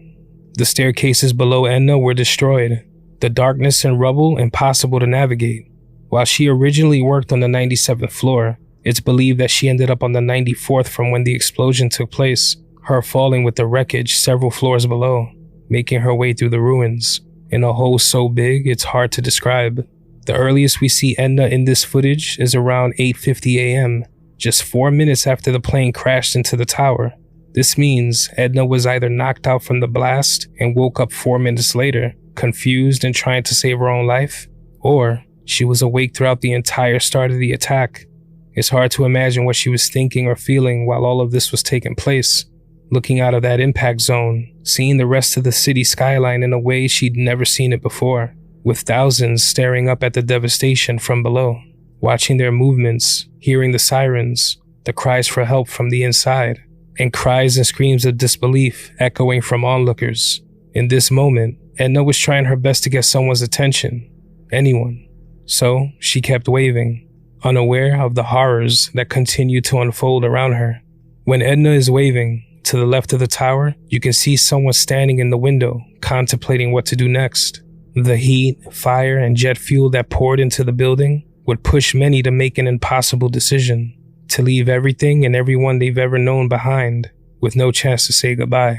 The staircases below Edna were destroyed, the darkness and rubble impossible to navigate. While she originally worked on the 97th floor, it's believed that she ended up on the 94th from when the explosion took place, her falling with the wreckage several floors below, making her way through the ruins, in a hole so big it's hard to describe. The earliest we see Edna in this footage is around 8:50 a.m., just 4 minutes after the plane crashed into the tower. This means Edna was either knocked out from the blast and woke up 4 minutes later, confused and trying to save her own life, or she was awake throughout the entire start of the attack. It's hard to imagine what she was thinking or feeling while all of this was taking place, looking out of that impact zone, seeing the rest of the city skyline in a way she'd never seen it before, with thousands staring up at the devastation from below, watching their movements, hearing the sirens, the cries for help from the inside, and cries and screams of disbelief echoing from onlookers. In this moment, Edna was trying her best to get someone's attention, anyone. So she kept waving, unaware of the horrors that continued to unfold around her. When Edna is waving, to the left of the tower, you can see someone standing in the window, contemplating what to do next. The heat, fire, and jet fuel that poured into the building would push many to make an impossible decision, to leave everything and everyone they've ever known behind, with no chance to say goodbye,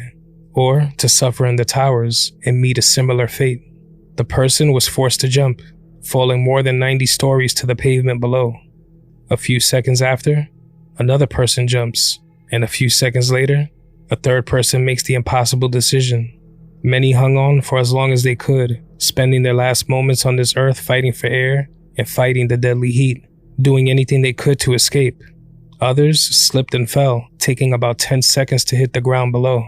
or to suffer in the towers and meet a similar fate. The person was forced to jump, falling more than 90 stories to the pavement below. A few seconds after, another person jumps, and a few seconds later, a third person makes the impossible decision. Many hung on for as long as they could, spending their last moments on this earth fighting for air and fighting the deadly heat, doing anything they could to escape. Others slipped and fell, taking about 10 seconds to hit the ground below.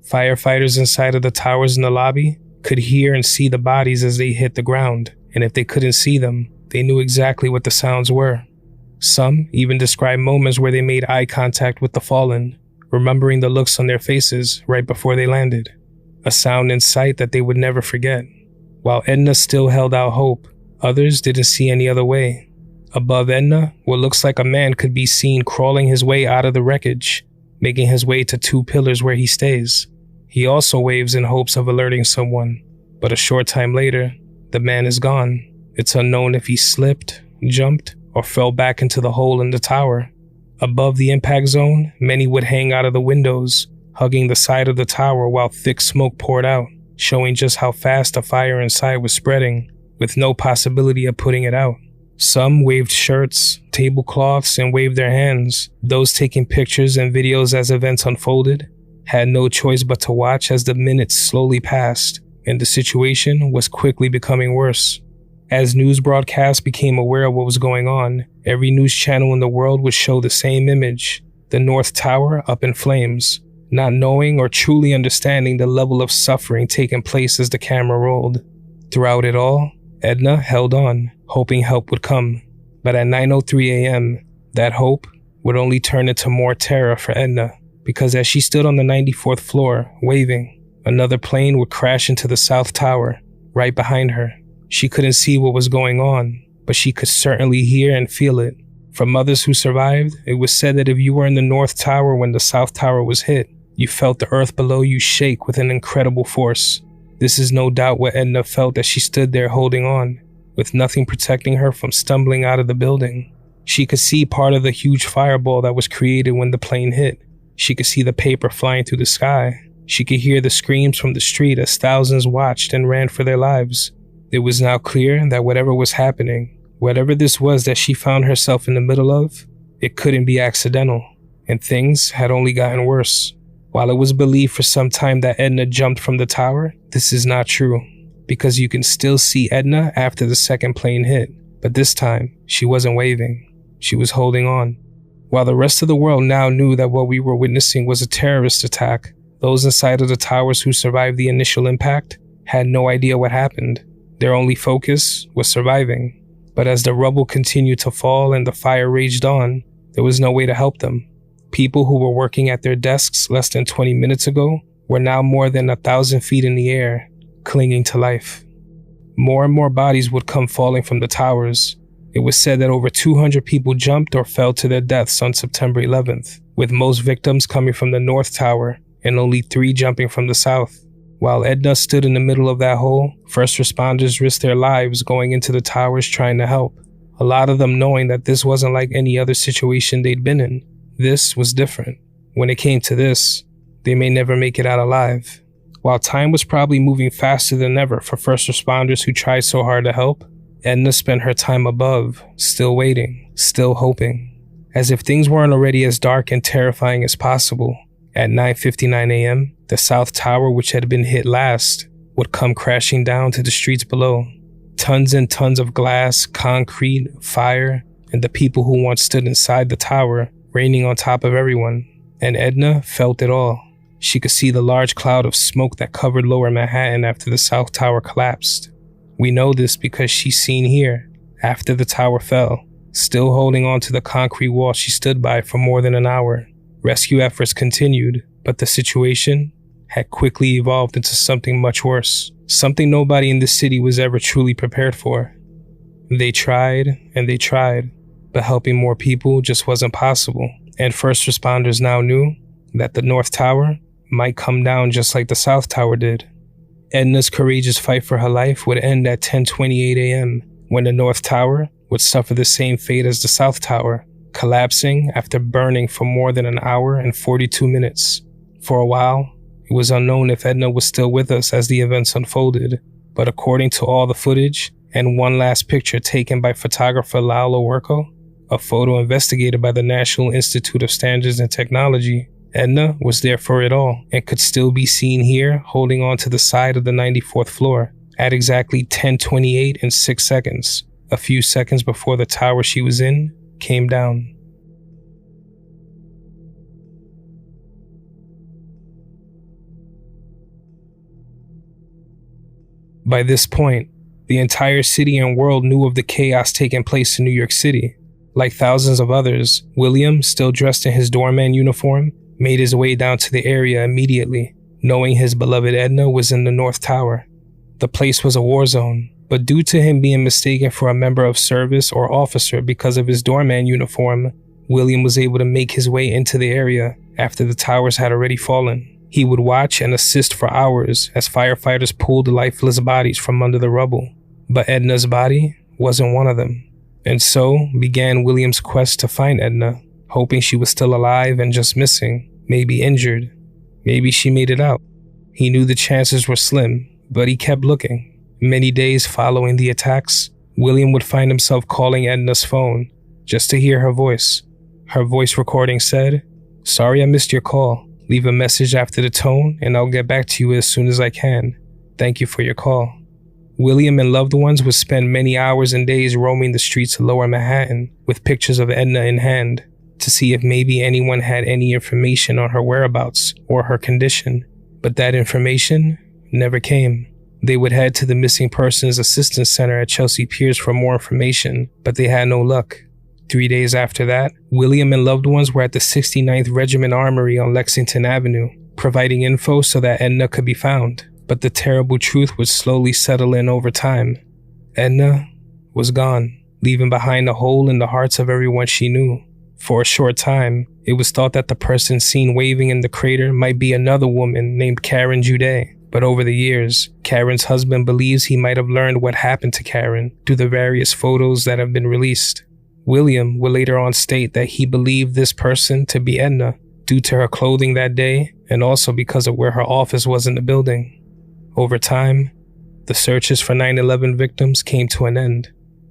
Firefighters inside of the towers in the lobby could hear and see the bodies as they hit the ground, and if they couldn't see them, they knew exactly what the sounds were. Some even described moments where they made eye contact with the fallen, remembering the looks on their faces right before they landed. A sound and sight that they would never forget. While Edna still held out hope, others didn't see any other way. Above Edna, what looks like a man could be seen crawling his way out of the wreckage, making his way to 2 pillars where he stays. He also waves in hopes of alerting someone, but a short time later, the man is gone. It's unknown if he slipped, jumped, or fell back into the hole in the tower. Above the impact zone, many would hang out of the windows, hugging the side of the tower while thick smoke poured out, showing just how fast the fire inside was spreading, with no possibility of putting it out. Some waved shirts, tablecloths, and waved their hands. Those taking pictures and videos as events unfolded had no choice but to watch as the minutes slowly passed, and the situation was quickly becoming worse. As news broadcasts became aware of what was going on, every news channel in the world would show the same image, the North Tower up in flames, not knowing or truly understanding the level of suffering taking place as the camera rolled. Throughout it all, Edna held on, hoping help would come. But at 9:03 a.m., that hope would only turn into more terror for Edna, because as she stood on the 94th floor, waving, another plane would crash into the South Tower, right behind her. She couldn't see what was going on, but she could certainly hear and feel it. From others who survived, it was said that if you were in the North Tower when the South Tower was hit, you felt the earth below you shake with an incredible force. This is no doubt what Edna felt as she stood there holding on. with nothing protecting her from stumbling out of the building. She could see part of the huge fireball that was created when the plane hit. She could see the paper flying through the sky. She could hear the screams from the street as thousands watched and ran for their lives. It was now clear that whatever was happening, whatever this was that she found herself in the middle of, it couldn't be accidental, and things had only gotten worse. While it was believed for some time that Edna jumped from the tower, this is not true, because you can still see Edna after the second plane hit, but this time, she wasn't waving. She was holding on. While the rest of the world now knew that what we were witnessing was a terrorist attack, those inside of the towers who survived the initial impact had no idea what happened. Their only focus was surviving. But as the rubble continued to fall and the fire raged on, there was no way to help them. People who were working at their desks less than 20 minutes ago were now more than 1,000 feet in the air, clinging to life. More and more bodies would come falling from the towers. It was said that over 200 people jumped or fell to their deaths on September 11th, with most victims coming from the North Tower and only 3 jumping from the South. While Edna stood in the middle of that hole, first responders risked their lives going into the towers trying to help, a lot of them knowing that this wasn't like any other situation they'd been in. This was different. When it came to this, they may never make it out alive. While time was probably moving faster than ever for first responders who tried so hard to help, Edna spent her time above, still waiting, still hoping. As if things weren't already as dark and terrifying as possible, at 9:59 a.m., the South Tower, which had been hit last, would come crashing down to the streets below. Tons and tons of glass, concrete, fire, and the people who once stood inside the tower, raining on top of everyone. And Edna felt it all. She could see the large cloud of smoke that covered lower Manhattan after the South Tower collapsed. We know this because she's seen here, after the tower fell, still holding on to the concrete wall she stood by for more than an hour. Rescue efforts continued, but the situation had quickly evolved into something much worse, something nobody in the city was ever truly prepared for. They tried and they tried, but helping more people just wasn't possible, and first responders now knew that the North Tower might come down just like the South Tower did. Edna's courageous fight for her life would end at 10:28 a.m., when the North Tower would suffer the same fate as the South Tower, collapsing after burning for more than an hour and 42 minutes. For a while, it was unknown if Edna was still with us as the events unfolded, but according to all the footage and one last picture taken by photographer Lalo Werko, a photo investigated by the National Institute of Standards and Technology, Edna was there for it all and could still be seen here holding on to the side of the 94th floor at exactly 10:28 and 6 seconds, a few seconds before the tower she was in came down. By this point, the entire city and world knew of the chaos taking place in New York City. Like thousands of others, William, still dressed in his doorman uniform, made his way down to the area immediately, knowing his beloved Edna was in the North Tower. The place was a war zone, but due to him being mistaken for a member of service or officer because of his doorman uniform, William was able to make his way into the area after the towers had already fallen. He would watch and assist for hours as firefighters pulled lifeless bodies from under the rubble, but Edna's body wasn't one of them. And so began William's quest to find Edna, hoping she was still alive and just missing, maybe injured. Maybe she made it out. He knew the chances were slim, but he kept looking. Many days following the attacks, William would find himself calling Edna's phone just to hear her voice. Her voice recording said, "Sorry I missed your call. Leave a message after the tone and I'll get back to you as soon as I can. Thank you for your call." William and loved ones would spend many hours and days roaming the streets of Lower Manhattan with pictures of Edna in hand to see if maybe anyone had any information on her whereabouts or her condition. But that information never came. They would head to the Missing Persons Assistance Center at Chelsea Piers for more information, but they had no luck. 3 days after that, William and loved ones were at the 69th Regiment Armory on Lexington Avenue, providing info so that Edna could be found. But the terrible truth would slowly settle in over time. Edna was gone, leaving behind a hole in the hearts of everyone she knew. For a short time, it was thought that the person seen waving in the crater might be another woman named Karen Jude, But over the years, Karen's husband believes he might have learned what happened to Karen through the various photos that have been released. William would later on state that he believed this person to be Edna due to her clothing that day and also because of where her office was in the building. Over time, the searches for 9/11 victims came to an end.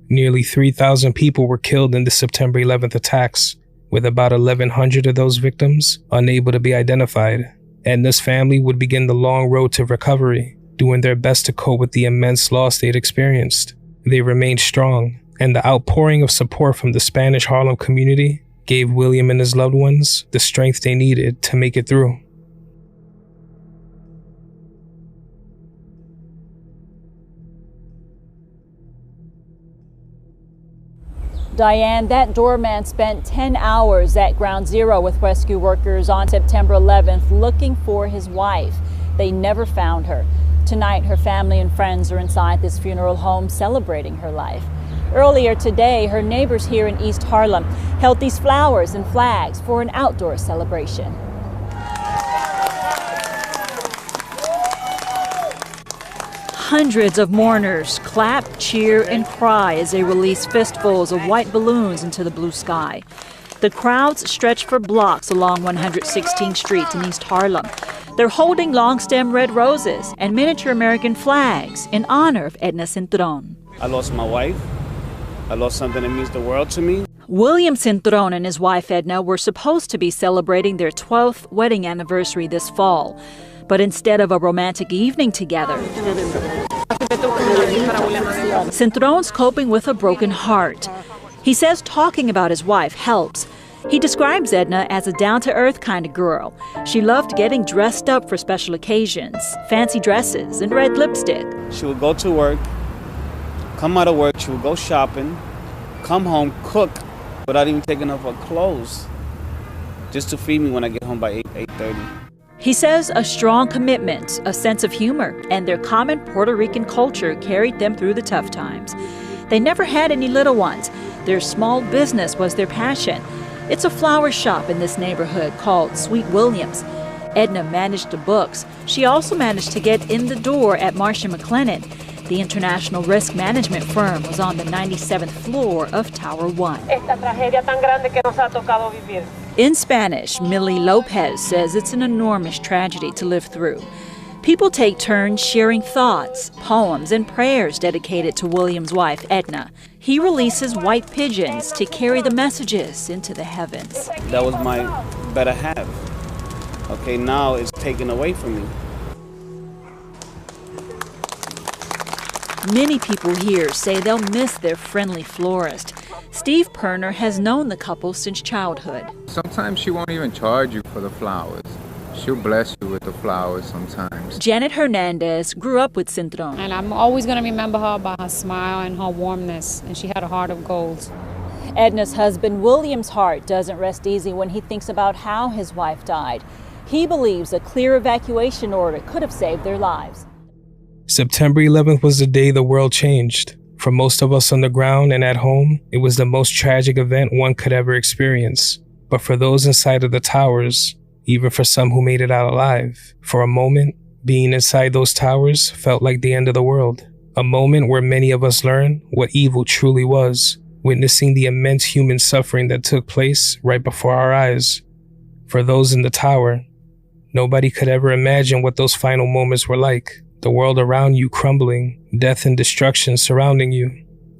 Nearly 3,000 people were killed in the September 11th attacks, with about 1,100 of those victims unable to be identified. Edna's family would begin the long road to recovery, doing their best to cope with the immense loss they'd experienced. They remained strong, and the outpouring of support from the Spanish Harlem community gave William and his loved ones the strength they needed to make it through. Diane, that doorman spent 10 hours at Ground Zero with rescue workers on September 11th looking for his wife. They never found her. Tonight, her family and friends are inside this funeral home celebrating her life. Earlier today, her neighbors here in East Harlem held these flowers and flags for an outdoor celebration. Hundreds of mourners clap, cheer, and cry as they release fistfuls of white balloons into the blue sky. The crowds stretch for blocks along 116th Street in East Harlem. They're holding long-stem red roses and miniature American flags in honor of Edna Cinturon. I lost my wife. I lost something that means the world to me. William Cinturon and his wife Edna were supposed to be celebrating their 12th wedding anniversary this fall. But instead of a romantic evening together, Cinturon's coping with a broken heart. He says talking about his wife helps. He describes Edna as a down-to-earth kind of girl. She loved getting dressed up for special occasions, fancy dresses, and red lipstick. She would go to work, come out of work, she would go shopping, come home, cook without even taking off her clothes, just to feed me when I get home by 8:30. He says a strong commitment, a sense of humor, and their common Puerto Rican culture carried them through the tough times. They never had any little ones. Their small business was their passion. It's a flower shop in this neighborhood called Sweet Williams. Edna managed the books. She also managed to get in the door at Marsh & McLennan. The international risk management firm was on the 97th floor of Tower 1. In Spanish, Millie Lopez says it's an enormous tragedy to live through. People take turns sharing thoughts, poems, and prayers dedicated to William's wife, Edna. He releases white pigeons to carry the messages into the heavens. That was my better half. Okay, now it's taken away from me. Many people here say they'll miss their friendly florist. Steve Perner has known the couple since childhood. Sometimes she won't even charge you for the flowers. She'll bless you with the flowers sometimes. Janet Hernandez grew up with Cinturon. And I'm always going to remember her by her smile and her warmness, and she had a heart of gold. Edna's husband William's heart doesn't rest easy when he thinks about how his wife died. He believes a clear evacuation order could have saved their lives. September 11th was the day the world changed. For most of us on the ground and at home, it was the most tragic event one could ever experience. But for those inside of the towers, even for some who made it out alive, for a moment, being inside those towers felt like the end of the world. A moment where many of us learned what evil truly was, witnessing the immense human suffering that took place right before our eyes. For those in the tower, nobody could ever imagine what those final moments were like. The world around you crumbling, death and destruction surrounding you,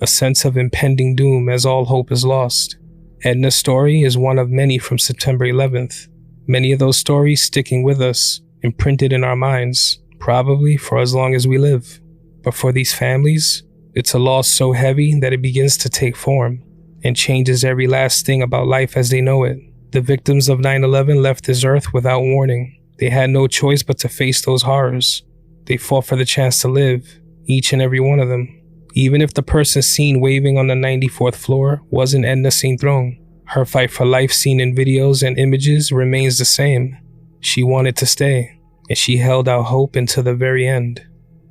a sense of impending doom as all hope is lost. Edna's story is one of many from September 11th. Many of those stories sticking with us, imprinted in our minds, probably for as long as we live. But for these families, it's a loss so heavy that it begins to take form and changes every last thing about life as they know it. The victims of 9/11 left this earth without warning. They had no choice but to face those horrors. They fought for the chance to live, each and every one of them. Even if the person seen waving on the 94th floor wasn't Edna Cinturon, her fight for life seen in videos and images remains the same. She wanted to stay, and she held out hope until the very end.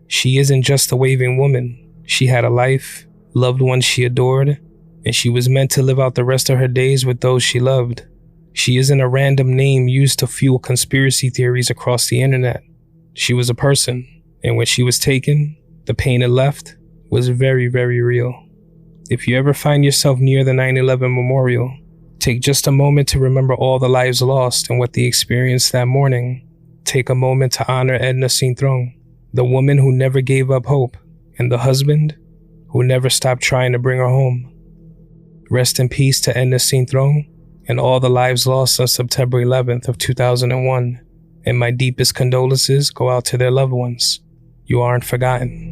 She isn't just a waving woman. She had a life, loved ones she adored, and she was meant to live out the rest of her days with those she loved. She isn't a random name used to fuel conspiracy theories across the internet. She was a person, and when she was taken, the pain it left was very, very real. If you ever find yourself near the 9/11 memorial, take just a moment to remember all the lives lost and what they experienced that morning. Take a moment to honor Edna Cintrón, the woman who never gave up hope, and the husband who never stopped trying to bring her home. Rest in peace to Edna Cintrón and all the lives lost on September 11th of 2001. And my deepest condolences go out to their loved ones. You aren't forgotten.